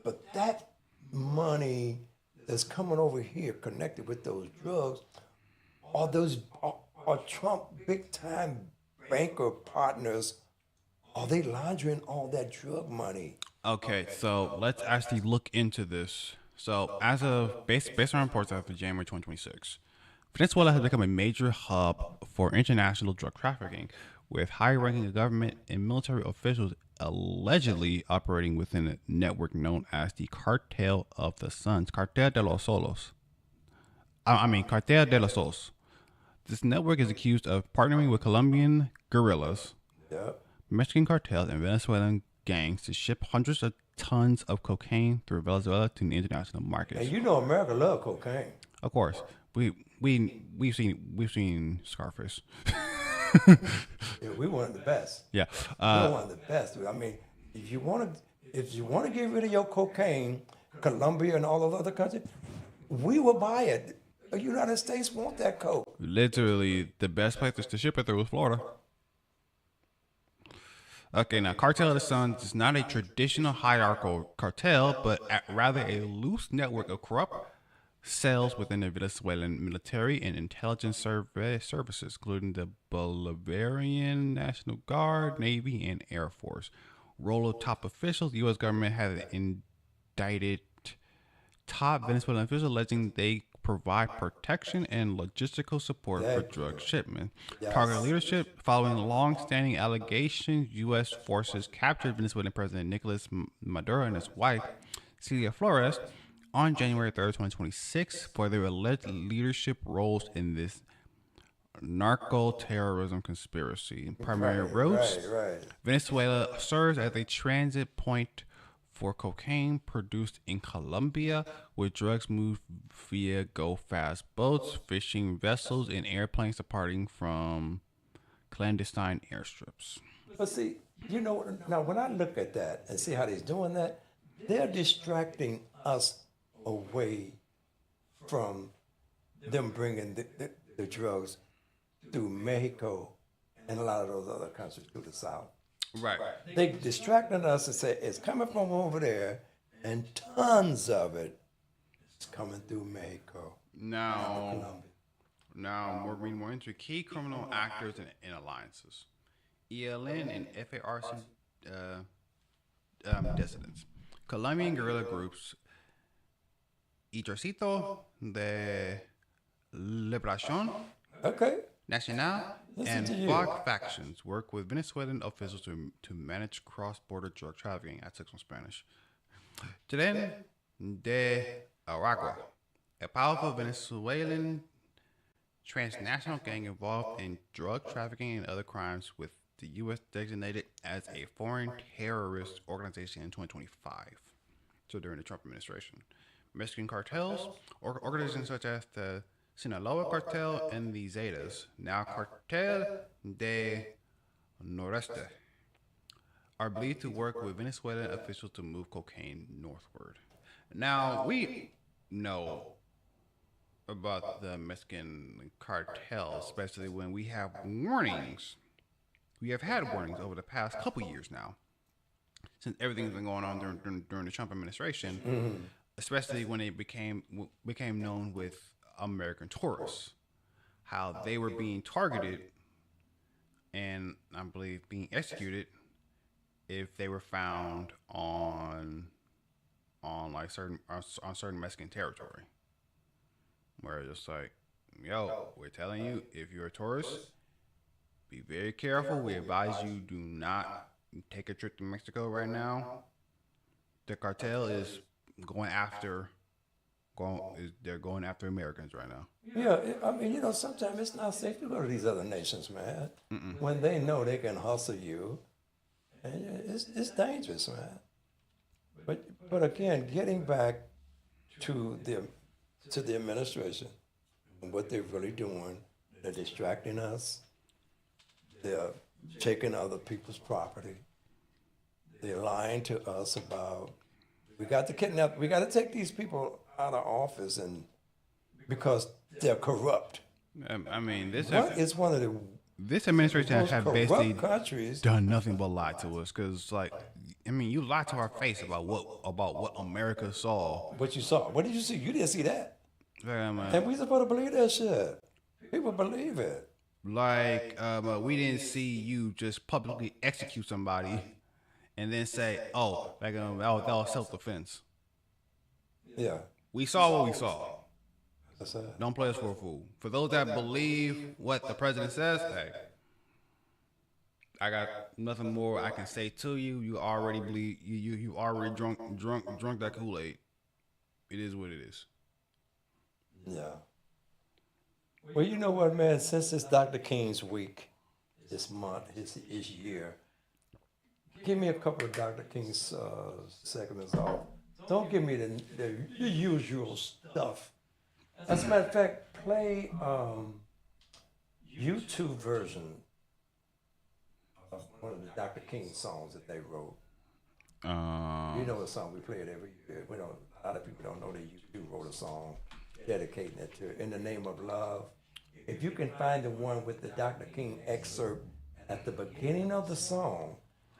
But that money that's coming over here connected with those drugs are Trump big time banker partners. Are they laundering all that drug money? Okay, so let's actually look into this. So as of based on reports as of January 2026, Venezuela has become a major hub for international drug trafficking, with high-ranking government and military officials allegedly operating within a network known as the Cartel of the Suns, Cartel de los Solos. Cartel de los Solos. This network is accused of partnering with Colombian guerrillas, Yep. Mexican cartels, and Venezuelan gangs to ship hundreds of tons of cocaine through Venezuela to the international markets. And you know America love cocaine. Of course, we've seen Scarface. Yeah, we one of the best. Yeah. We're one of the best. I mean, if you want to get rid of your cocaine, Colombia and all those other countries, we will buy it. The United States want that coke. Literally, the best place to ship it through was Florida. Okay, now Cartel of the Sun is not a traditional hierarchical cartel, but rather a loose network of corrupt cells within the Venezuelan military and intelligence services, including the Bolivarian National Guard, Navy, and Air Force. Role of top officials: the U.S. government has indicted top Venezuelan officials alleging they provide protection and logistical support for drug shipment. Targeted leadership: following long-standing allegations, U.S. forces captured Venezuelan President Nicolas Maduro and his wife, Celia Flores, on January 3rd, 2026, for their alleged leadership roles in this narco-terrorism conspiracy. Primary routes: Venezuela serves as a transit point for cocaine produced in Colombia, with drugs moved via go-fast boats, fishing vessels, and airplanes departing from clandestine airstrips. But see, now when I look at that and see how they're doing that, they're distracting us away from them bringing the drugs through Mexico and a lot of those other countries through the South. Right. They distracting us and say it's coming from over there, and tons of it is coming through Mexico. Now we're reading more into key criminal actors and alliances. ELN and FARC dissidents. Colombian guerrilla groups Ejército de Liberación Nacional and FARC factions work with Venezuelan officials to manage cross-border drug trafficking. I took some Spanish. Tren de Aragua, a powerful Venezuelan transnational gang involved in drug trafficking and other crimes, with the U.S. designated as a foreign terrorist organization in 2025, so during the Trump administration. Mexican cartels, organizations such as the Sinaloa Cartel and the Zetas, now Cartel de Noreste, are believed to work with Venezuelan officials to move cocaine northward. Now, we know about the Mexican cartel, especially when we have warnings. We have had warnings over the past couple years now, since everything's been going on during the Trump administration, especially when it became known with American tourists, how they were being targeted and I believe being executed if they were found on certain Mexican territory, where it's just like, yo, we're telling you, if you're a tourist, be very careful. We advise you do not take a trip to Mexico right now. The cartel is going after Americans right now. Yeah, I mean, sometimes it's not safe to go to these other nations, man. When they know they can hustle you, and it's dangerous, man. But again, getting back to the administration and what they're really doing, they're distracting us. They're taking other people's property. They're lying to us about, we got to take these people out of office, and because they're corrupt. I mean, this administration has basically done nothing but lie to us. Because, you lied to our face about what America saw. What you saw? What did you see? You didn't see that. And we supposed to believe that shit. People believe it. We didn't see you just publicly execute somebody and then say, that was self-defense. Yeah. We saw what we saw. That's it. Don't play us for a fool. For those that believe what the president says, hey, I got nothing more I can say to you. You already believe. You already drunk that Kool-Aid. It is what it is. Yeah. Well, you know what, man? Since it's Dr. King's week, this month, his year, give me a couple of Dr. King's segments off. Don't give me the usual stuff. As a matter of fact, play YouTube version of one of the Dr. King songs that they wrote. You know a song we play it every year. We don't. A lot of people don't know that you wrote a song dedicating it to "In the Name of Love." If you can find the one with the Dr. King excerpt at the beginning of the song,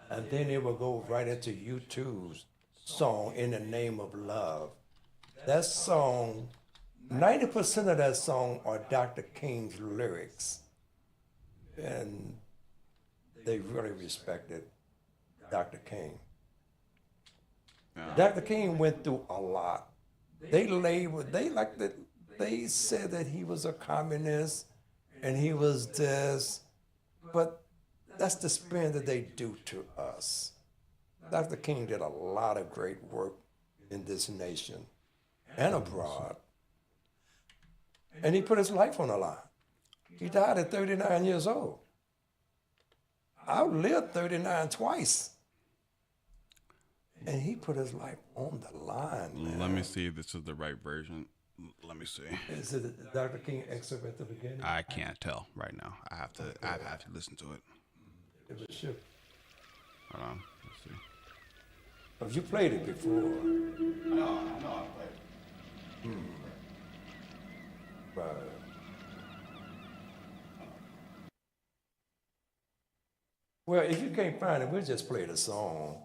and then it will go right into YouTube's song "In the Name of Love." That song, 90% of that song are Dr. King's lyrics, and they really respected Dr. King. Dr. King went through a lot. They said that he was a communist and he was this, but that's the spin that they do to us. Dr. King did a lot of great work in this nation and abroad. And he put his life on the line. He died at 39 years old. I lived 39 twice. And he put his life on the line, man. Let me see if this is the right version. Let me see. Is it the Dr. King excerpt at the beginning? I can't tell right now. I have to listen to it. It was sure. Hold on. Let's see. Have you played it before? No, I played it. Right. Well, if you can't find it, we'll just play the song.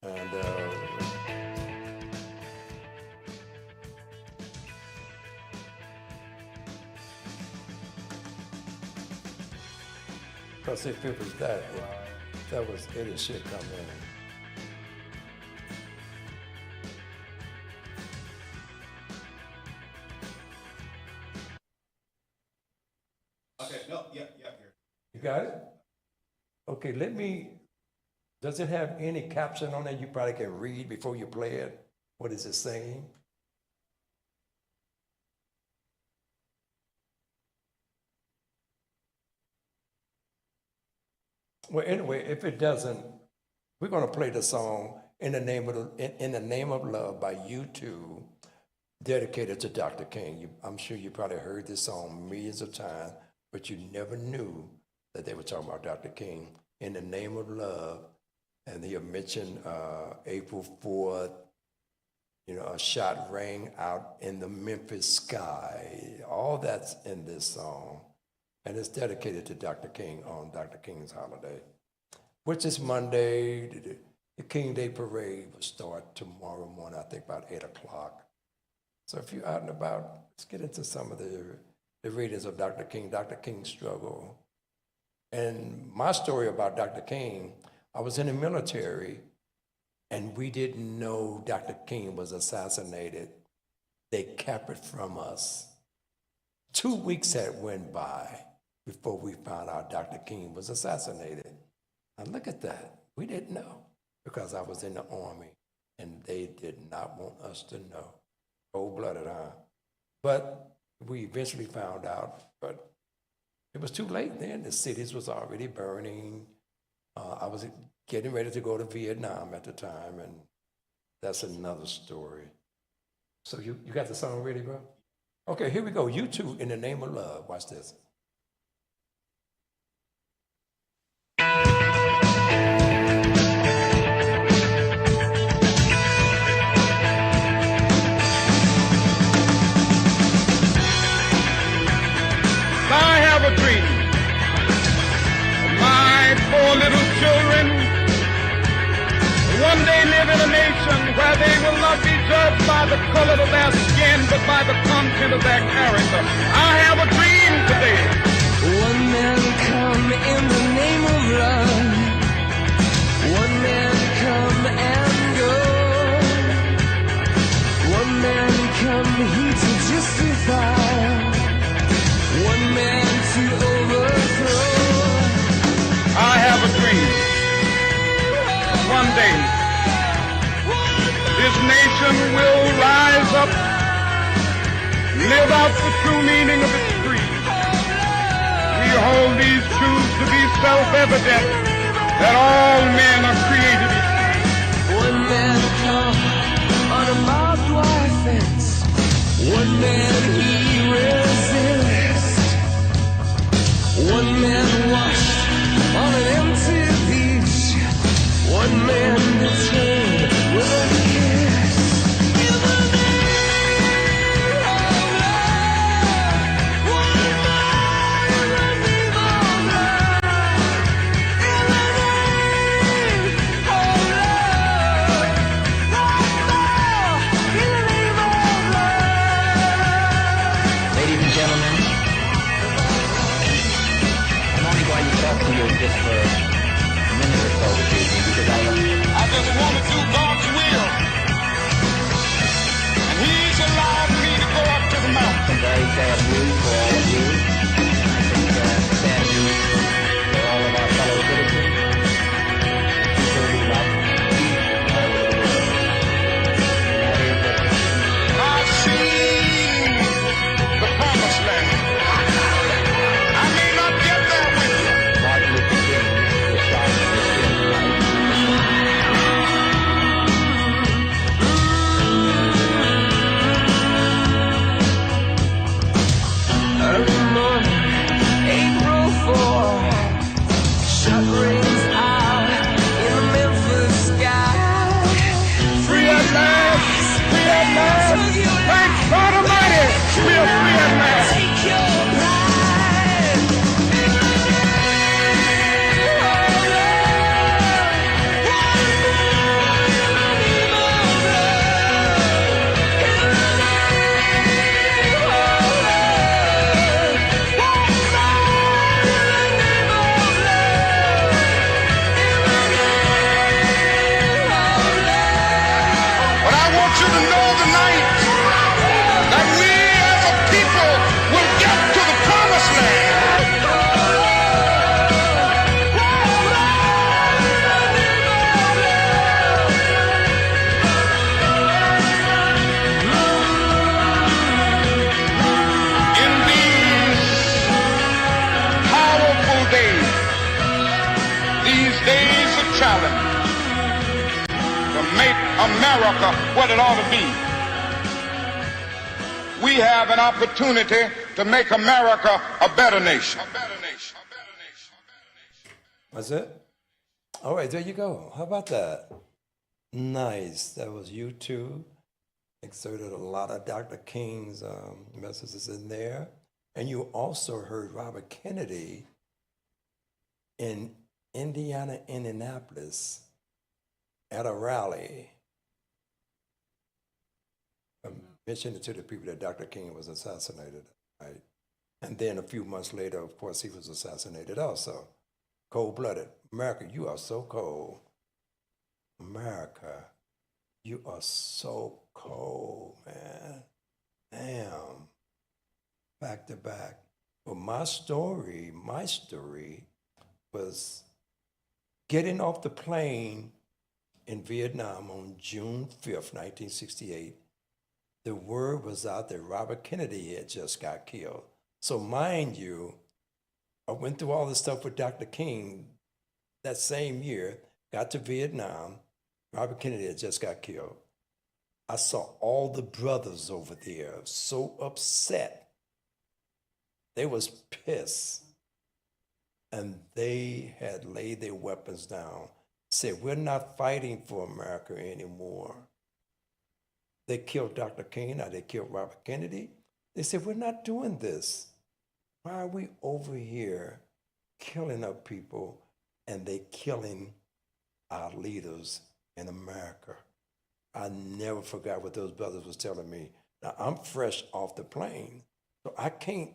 And because if it was that was it should come in. Okay, no, yeah, here. You got it? Okay, does it have any caption on it you probably can read before you play it? What is it saying? Well, anyway, if it doesn't, we're going to play the song In the Name of Love by U2, dedicated to Dr. King. I'm sure you probably heard this song millions of times, but you never knew that they were talking about Dr. King. In the Name of Love. And he mentioned April 4th, a shot rang out in the Memphis sky. All that's in this song. And it's dedicated to Dr. King on Dr. King's holiday, which is Monday. The King Day Parade will start tomorrow morning, I think about 8 o'clock. So if you're out and about, let's get into some of the readings of Dr. King's struggle. And my story about Dr. King, I was in the military, and we didn't know Dr. King was assassinated. They kept it from us. 2 weeks had went by before we found out Dr. King was assassinated. Now look at that. We didn't know because I was in the Army, and they did not want us to know. Cold-blooded, huh? But we eventually found out, but it was too late then. The cities was already burning. I was getting ready to go to Vietnam at the time, and that's another story. So you got the song ready, bro? Okay, here we go. U2, In the Name of Love. Watch this. I have a dream. My 4 little children one day live in a nation where they will not be judged by the color of their skin, but by the content of their character. I have a dream today. One man come in the name of love. One man come and go. One man come here to justify. One man to overthrow. I have a dream. One day, this nation will rise up, live out the true meaning of its creed. We hold these truths to be self-evident, that all men are created equal. One man come on a barbed wire fence. One man he Unmanned the chain with a kiss. In the name of love, one more in the name of love. In the name of love, one more in the name of love. Ladies and gentlemen, I'm only going to talk to you just for a minute or so this evening because I just want to do God's will. And He's allowed me to go up to the mountain. Some very sad news for all of you. I think sad news for all of our fellow citizens. People who like peace all over the world. And that is that I've seen the promised land. I may not get there with you. Martin Luther King was shot and was killed, right? Early morning, April 4, shot rings out in the Memphis sky. Free at last! Free at last! Thank God Almighty! We are free at last! Take your pride in the name of love. One more in the name of love. In the name of love. One more in the name of love. In the name of love. But I want you to know tonight that we as a people will get to the promised land. In these powerful days, these days of challenge, to make America what it ought to be, we have an opportunity to make America a better nation. That's it? All right, there you go. How about that? Nice. That was YouTube. Exerted a lot of Dr. King's messages in there. And you also heard Robert Kennedy in Indiana, Indianapolis, at a rally, mentioning to the people that Dr. King was assassinated, right? And then a few months later, of course, he was assassinated also. Cold-blooded. America, you are so cold. America, you are so cold, man. Damn. Back to back. Well, my story was getting off the plane in Vietnam on June 5th, 1968. The word was out that Robert Kennedy had just got killed. So mind you, I went through all this stuff with Dr. King that same year, got to Vietnam, Robert Kennedy had just got killed. I saw all the brothers over there so upset. They was pissed. And they had laid their weapons down, said, we're not fighting for America anymore. They killed Dr. King, now they killed Robert Kennedy. They said, we're not doing this. Why are we over here killing our people and they killing our leaders in America? I never forgot what those brothers was telling me. Now, I'm fresh off the plane, so I can't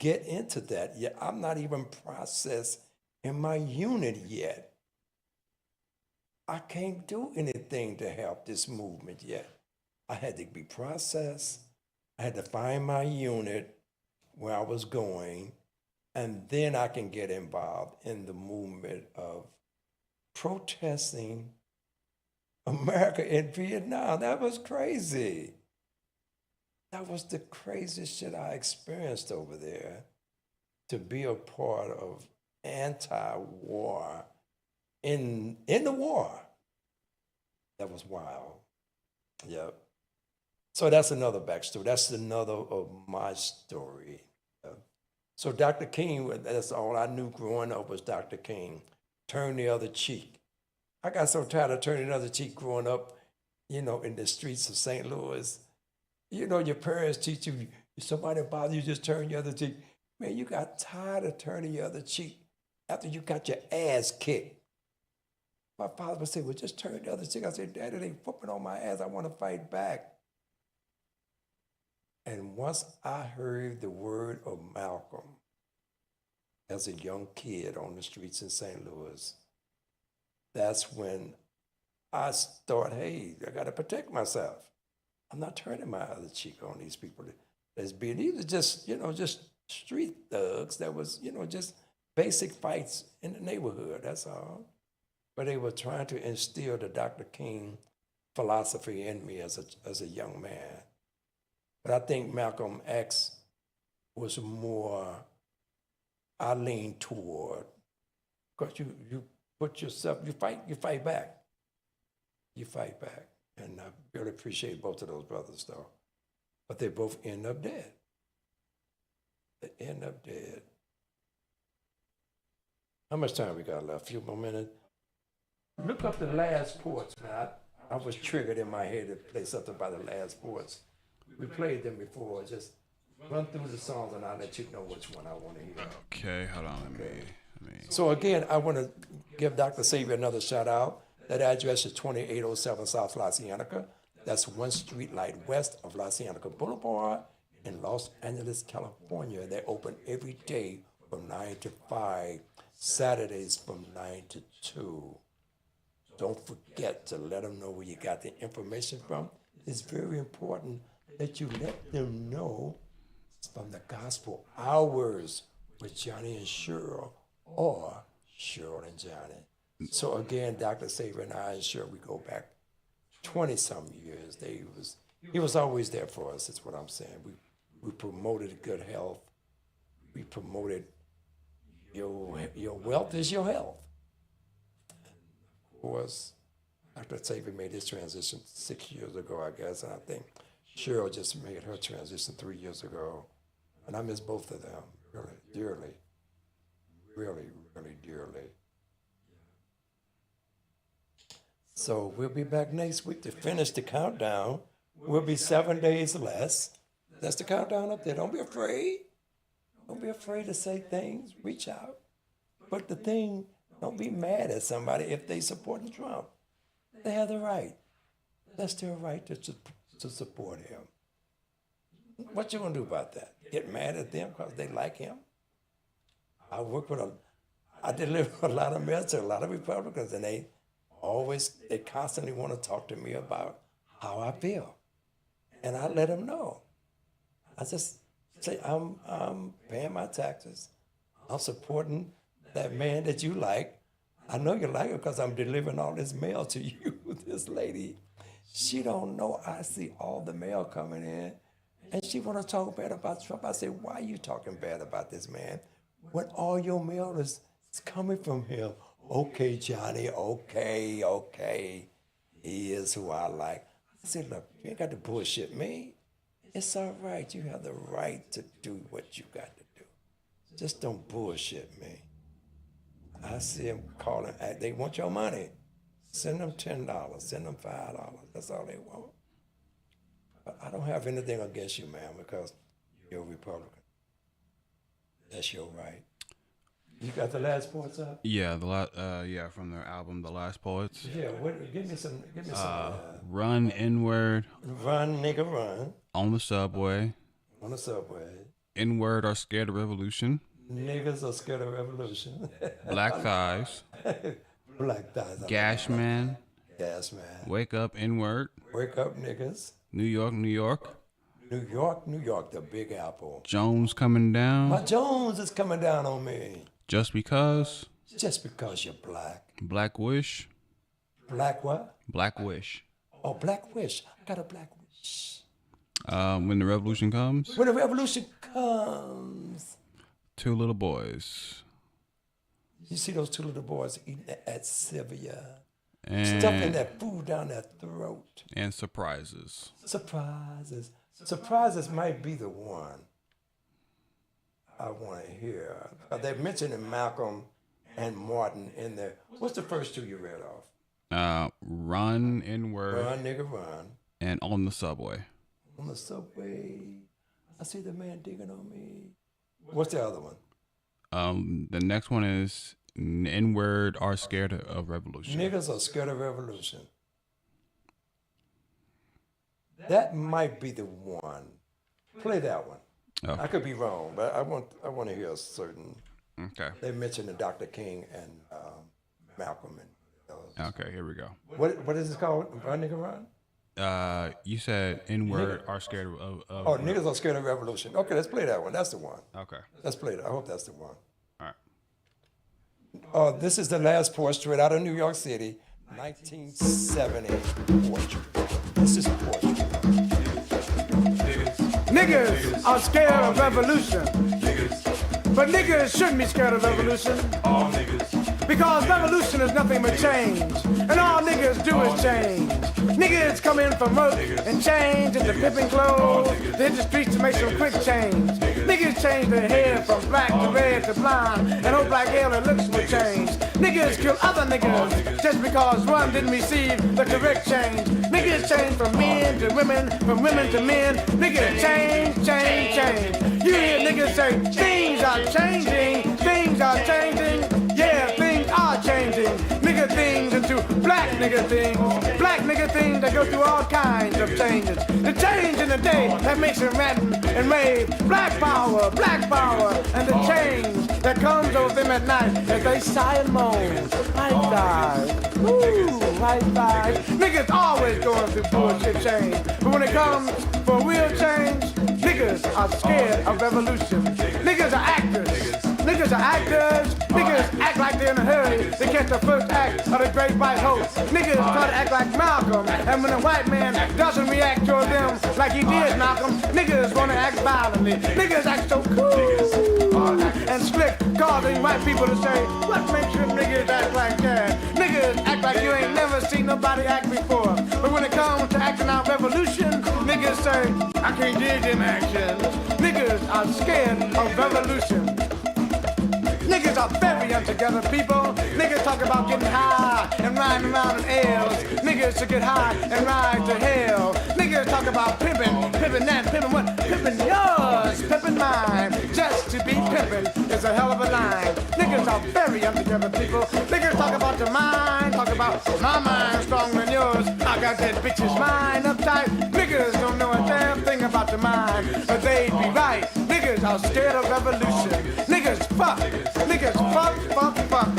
get into that yet. I'm not even processed in my unit yet. I can't do anything to help this movement yet. I had to be processed. I had to find my unit, where I was going, and then I can get involved in the movement of protesting America in Vietnam. That was crazy. That was the craziest shit I experienced over there, to be a part of anti-war in the war. That was wild. Yep. So that's another backstory. That's another of my story. So Dr. King, that's all I knew growing up was Dr. King. Turn the other cheek. I got so tired of turning the other cheek growing up, in the streets of St. Louis. Your parents teach you, if somebody bothers you, just turn your other cheek. Man, you got tired of turning your other cheek after you got your ass kicked. My father would say, well, just turn the other cheek. I said, Daddy, they whooping on my ass. I want to fight back. And once I heard the word of Malcolm as a young kid on the streets in St. Louis, that's when I thought, hey, I got to protect myself. I'm not turning my other cheek on these people that's being, these are just, just street thugs that was, just basic fights in the neighborhood, that's all. But they were trying to instill the Dr. King philosophy in me as a young man. But I think Malcolm X was more, I lean toward, because you put yourself, you fight back. You fight back. And I really appreciate both of those brothers, though. But they both end up dead. They end up dead. How much time we got left? A few more minutes? Look up the last ports, man. I was triggered in my head to play something by the last ports. We played them before. Just run through the songs and I'll let you know which one I want to hear. Okay, hold on. Let me. So again, I want to give Dr. Savior another shout out. That address is 2807 South La Cienega. That's one street light west of La Cienega Boulevard in Los Angeles, California. They're open every day from 9 to 5, Saturdays from 9 to 2. Don't forget to let them know where you got the information from. It's very important that you let them know it's from the Gospel Hours with Johnny and Cheryl or Cheryl and Johnny. So again, Dr. Saber and I and Cheryl, we go back 20-some years. He was always there for us, is what I'm saying. We promoted good health. We promoted your wealth is your health. Of course, Dr. Saber made his transition 6 years ago, I guess, and I think Cheryl just made her transition 3 years ago. And I miss both of them, really, dearly. Really, really dearly. So we'll be back next week to finish the countdown. We'll be 7 days less. That's the countdown up there. Don't be afraid. Don't be afraid to say things. Reach out. But the thing, don't be mad at somebody if they supporting Trump. They have the right. That's their right to support him. What you gonna do about that? Get mad at them because they like him? I deliver a lot of mail to a lot of Republicans, and they constantly want to talk to me about how I feel. And I let them know. I just say, I'm paying my taxes. I'm supporting that man that you like. I know you like him because I'm delivering all this mail to you. This lady, she don't know I see all the mail coming in. And she want to talk bad about Trump. I say, why are you talking bad about this man when all your mail is coming from him? Okay, Johnny, okay. He is who I like. I said, look, you ain't got to bullshit me. It's all right. You have the right to do what you got to do. Just don't bullshit me. I see them calling. They want your money. Send them $10. Send them $5. That's all they want. But I don't have anything against you, man, because you're a Republican. That's your right. You got the last poets up? Yeah, from their album, The Last Poets. Yeah, give me some. Run N-word. Run, nigga, run. On the subway. On the subway. N-word are scared of revolution. Niggas are scared of revolution. Black thighs. Black thighs. Gash man. Gas man. Wake up N-word. Wake up, niggas. New York, New York. New York, New York, the Big Apple. Jones coming down. My Jones is coming down on me. Just because. Just because you're black. Black Wish. Black what? Black Wish. Oh, Black Wish. I got a Black Wish. When the revolution comes. When the revolution comes. 2 little boys. You see those 2 little boys eating at Sylvia. And Stuffing that food down their throat. And surprises. Surprises. Surprises might be the one I want to hear. They're mentioning Malcolm and Martin in there. What's the first 2 you read off? Run N-word Run, nigga, run. and on the subway. On the subway, I see the man digging on me. What's the other one? The next one is N-word are scared of revolution. Niggas are scared of revolution. That might be the one. Play that one. Oh. I could be wrong, but I want to hear a certain. Okay. They mentioned Dr. King and Malcolm and. Okay, here we go. What is it called? Run, nigga, run. You said N-word are scared of Oh, niggas are scared of revolution. Okay, let's play that one. That's the one. Okay. Let's play that. I hope that's the one. All right. This is the last portrait out of New York City, 1970 portrait. This is portrait. Niggas are scared of revolution. But niggas shouldn't be scared of revolution. All niggas. Because revolution is nothing but change. And all niggas do is change. Niggas come in from work and change into pimping clothes. They hit the streets to make some quick change. Niggas change their hair from black to red to blonde. And hope like hell their looks will change. Niggas kill other niggas just because one didn't receive the correct change. Niggas change from men to women, from women to men. Niggas change, change, change. You hear niggas say, things are changing, things are changing. Yeah, things are changing. Nigga things into black nigga things. Black nigga things that go through all kinds of changes. The change in the day that makes them rant and rave. Black power, and the change that comes over them at night as they sigh and moan. I die. Ooh, I die. Niggas always going through bullshit change. But when it comes for real change, niggas are scared of revolution. Niggas are actors. Niggas are actors. Niggas act like they're in a hurry to catch the first act of the great white hope. Niggas try to act like Malcolm, and when a white man doesn't react toward them like he did Malcolm, niggas wanna act violently. Niggas act so cool and slick, causing white people to say, what makes you niggas act like that? Niggas act like you ain't never seen nobody act before. But when it comes to acting out revolution, niggas say, I can't dig them actions. Niggas are scared of revolution. Niggas are very untogether people. Niggas talk about getting high and riding around in L's. Niggas should get high and ride to hell. Niggas talk about pimping, pimping that, pimping what? Pimping yours, pimping mine. Just to be pimping is a hell of a line. Niggas are very untogether people. Niggas talk about your mind, talk about my mind stronger than yours. I got that bitch's mind uptight. Niggas don't know a damn thing about your mind, but they'd be right. Niggas are scared of revolution. Niggas fuck. Niggas fuck.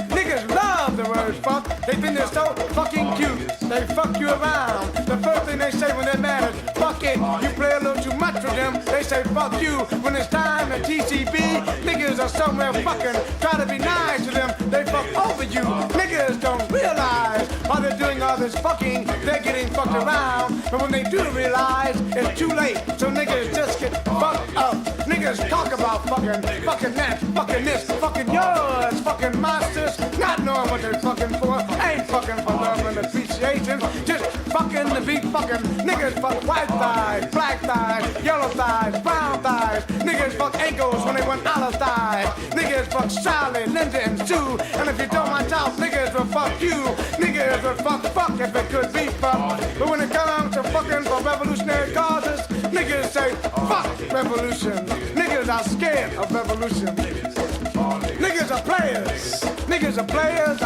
Niggas love the word fuck. They think they're so fucking cute. They fuck you around. The first thing they say when they're mad is fuck it. You play a little too much with them. They say fuck you. When it's time to TCB, niggas are somewhere fucking. Try to be nice to them. They fuck over you. Niggas don't realize while they're doing all this fucking, they're getting fucked around. But when they do realize, it's too late. So niggas just get fucked up. Niggas talk about fucking that, fucking this, fucking yours, fucking monsters, not knowing what they're fucking for. Ain't fucking for love and appreciation, just fucking to be fucking. Niggas fuck white thighs, black thighs, yellow thighs, brown thighs. Niggas fuck ankles when they want olive thighs. Niggas fuck Sally, Linda, and Sue. And if you don't watch out, niggas will fuck you. Niggas will fuck if it could be fucked. But when it comes to fucking for revolutionary causes, niggas say fuck revolution. Niggas are scared of revolution. Niggas are players. Niggas are players.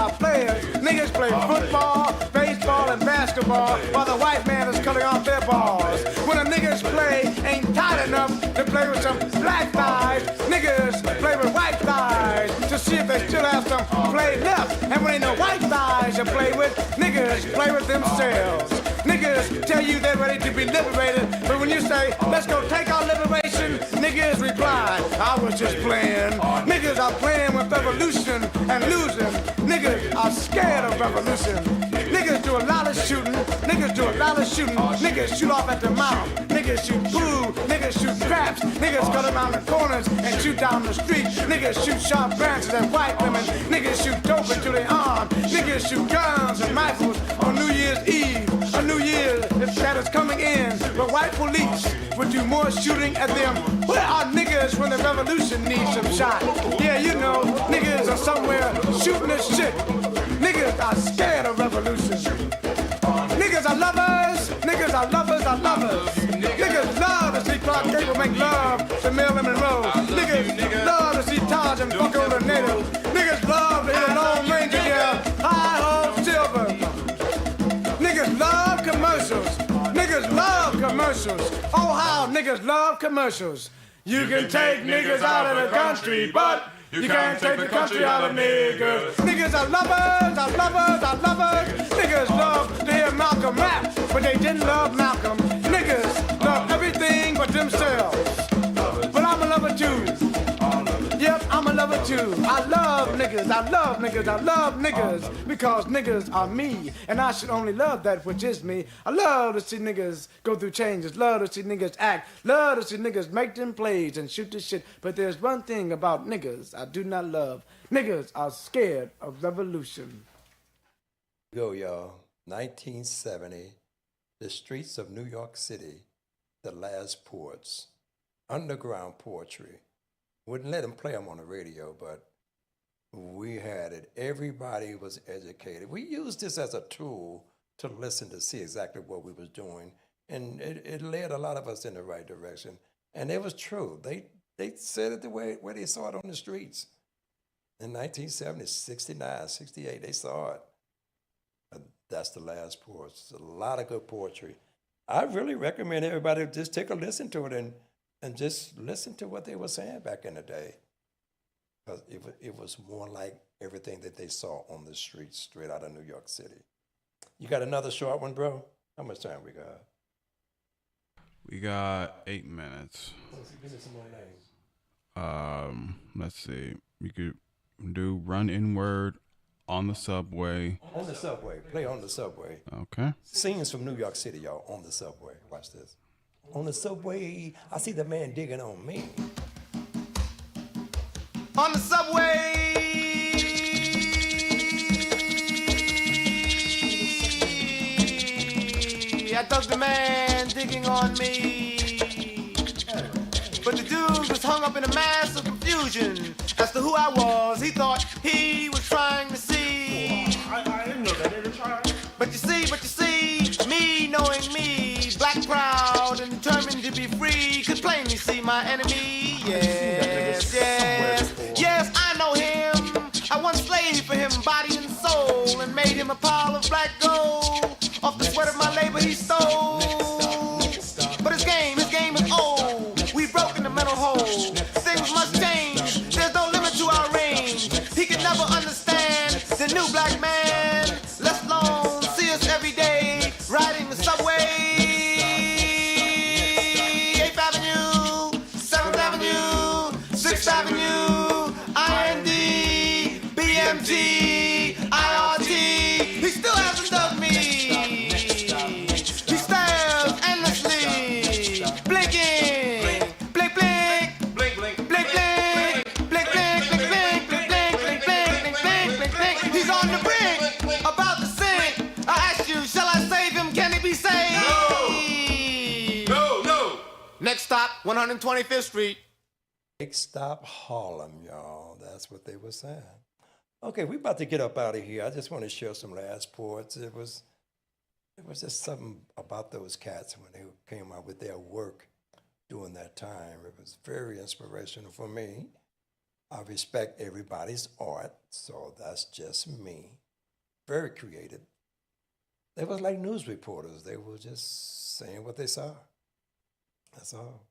Niggas play football, baseball, and basketball while the white man is cutting off their balls. When a niggas play ain't tight enough to play with some black thighs, niggas play with white thighs to see if they still have some play left. And when ain't no white thighs to play with, niggas play with themselves. Niggas tell you they're ready to be liberated, but when you say, let's go take our liberation, niggas reply, I was just playing. Niggas are playing with revolution and losing. Niggas are scared of revolution. Niggas do a lot of shooting. Niggas shoot off at the mouth. Niggas shoot blue. Niggas shoot craps. Niggas cut around the corners and shoot down the street. Niggas shoot sharp branches at white women. Niggas shoot dope into their arm. Niggas shoot guns and rifles on New Year's Eve. A New Year's that is coming in, but white police would do more shooting at them. Where are niggas when the revolution needs some shot? Yeah, you know, niggas are somewhere shooting this shit. Niggas are scared of revolution. Niggas are lovers. Niggas are lovers are lovers. Niggas love to see Clark Gable make love to Marilyn Monroe. Niggas love to see Tarzan fuck over the native. Niggas love to hear Lone Ranger yell, "Hi ho, Silver." Niggas love commercials. Niggas love commercials. Oh, how niggas love commercials. You can take niggas out of the country, but you can't take the country out of niggas. Niggas are lovers, are lovers, are lovers. Niggas love to hear Malcolm rap, but they didn't love Malcolm. Niggas love everything but themselves. But I'm a lover too. Yep, I'm a lover too. I love niggas, I love niggas, I love niggas. Because niggas are me, and I should only love that which is me. I love to see niggas go through changes, love to see niggas act, love to see niggas make them plays and shoot the shit. But there's one thing about niggas I do not love. Niggas are scared of revolution. Go, y'all. 1970, the streets of New York City, the last poets, underground poetry. Wouldn't let them play them on the radio, but we had it. Everybody was educated. We used this as a tool to listen to see exactly what we was doing, and it led a lot of us in the right direction. And it was true. They said it the way they saw it on the streets. In 1970, 69, 68, they saw it. That's the last poets. A lot of good poetry. I really recommend everybody just take a listen to it and just listen to what they were saying back in the day. Because it was more like everything that they saw on the streets straight out of New York City. You got another short one, bro? How much time we got? We got 8 minutes. Give me some more names. Let's see. You could do Run Inward, On the Subway. On the Subway. Play On the Subway. Okay. Scenes from New York City, y'all. On the Subway. Watch this. On the subway, I see the man digging on me. On the subway, I thought the man digging on me. But the dude was hung up in a mass of confusion as to who I was. He thought he was trying to see. I didn't know that. They were trying. But you see, me knowing me, black, proud, and determined to be free, could plainly see my enemy. Yes, I know him. I once slaved for him, body and soul, and made him a pile of black gold. Off the sweat of my labor he stole. But his game is old. We broke in the mental hole. Things must change. There's no limit to our range. He can never understand the new black man. Let's alone see us every day riding the subway. 8th Avenue, 7th Avenue, 6th Avenue, IND, BMT, IRT. He still hasn't done me. He stares endlessly, blinking, blink, blink, blink, blink, blink, blink, blink, blink, blink, blink, blink, blink, blink, blink, blink, blink, blink. He's on the brink, about to sink. I ask you, shall I save him? Can he be saved? No. Next stop, 125th Street. Next stop, Harlem, y'all. That's what they were saying. Okay, we about to get up out of here. I just want to share some last poets. It was just something about those cats when they came out with their work during that time. It was very inspirational for me. I respect everybody's art, so that's just me. Very creative. They was like news reporters. They were just saying what they saw. That's all.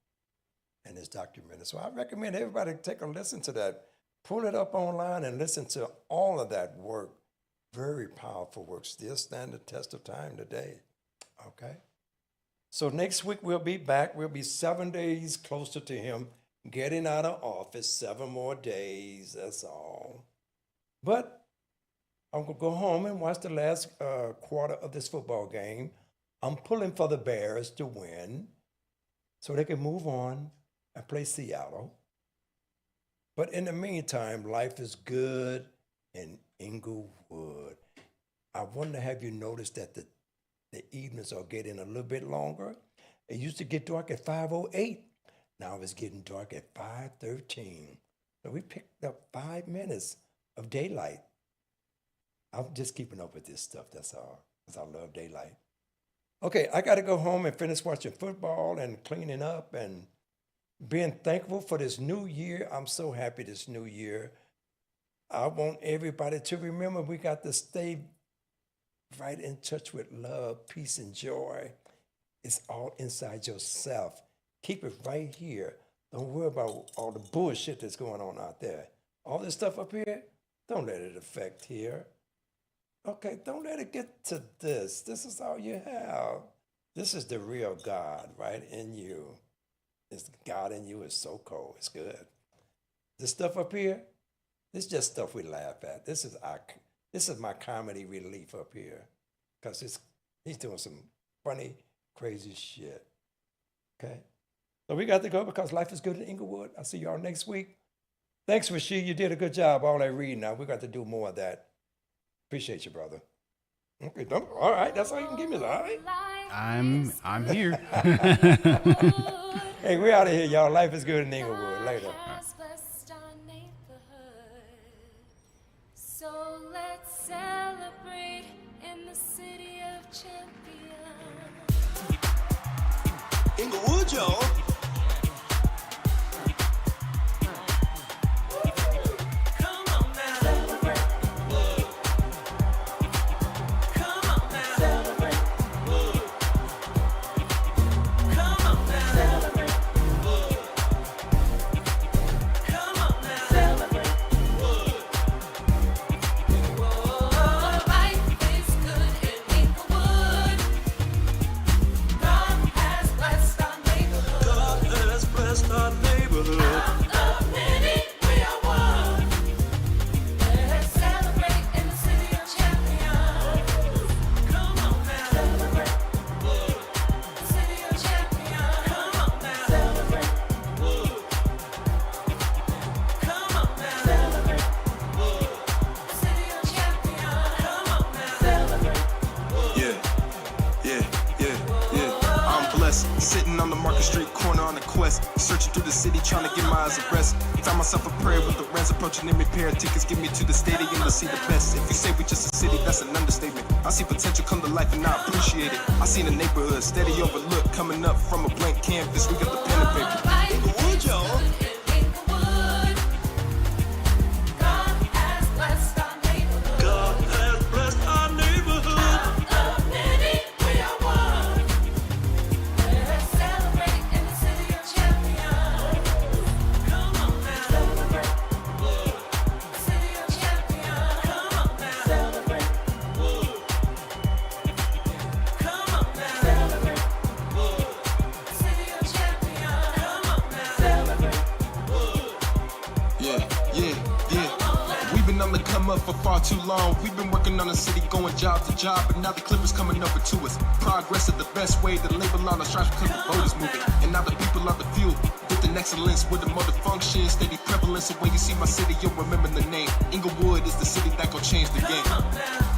And it's documented. So I recommend everybody take a listen to that. Pull it up online and listen to all of that work. Very powerful work. Still stand the test of time today. Okay? So next week we'll be back. We'll be 7 days closer to him getting out of office. 7 more days. That's all. But I'm going to go home and watch the last quarter of this football game. I'm pulling for the Bears to win so they can move on and play Seattle. But in the meantime, life is good in Inglewood. I wonder, have you noticed that the evenings are getting a little bit longer? It used to get dark at 5:08. Now it's getting dark at 5:13. So we picked up 5 minutes of daylight. I'm just keeping up with this stuff, that's all, because I love daylight. Okay, I got to go home and finish watching football and cleaning up and being thankful for this new year. I'm so happy this new year. I want everybody to remember we got to stay right in touch with love, peace, and joy. It's all inside yourself. Keep it right here. Don't worry about all the bullshit that's going on out there. All this stuff up here, don't let it affect here. Okay, don't let it get to this. This is all you have. This is the real God right in you. This God in you is so cold. It's good. This stuff up here, this is just stuff we laugh at. This is my comedy relief up here. Because he's doing some funny, crazy shit. Okay? So we got to go because life is good in Inglewood. I'll see y'all next week. Thanks, Rashid. You did a good job. All that reading now. We got to do more of that. Appreciate you, brother. Okay, all right. That's all you can give me, all right? I'm here. Hey, we're out of here, y'all. Life is good in Inglewood. Later. So let's celebrate in the city of champions. Inglewood, y'all. Sitting on the Market Street corner on a quest, searching through the city trying to get my eyes abreast. Found myself a prayer with the rents approaching in me. Pair of tickets get me to the stadium to see the best. If you say we just a city, that's an understatement. I see potential come to life and I appreciate it. I seen the neighborhood steady overlooked, coming up from a blank canvas. We got the pen and paper. Inglewood, y'all. For far too long, we've been working on the city, going job to job, but now the clip is coming over to us. Progress is the best way to label all the strife because the vote is moving, and now the people are the fuel. With an excellence, with the motor function, steady prevalence. And when you see my city, you'll remember the name. Inglewood is the city that gon' change the game.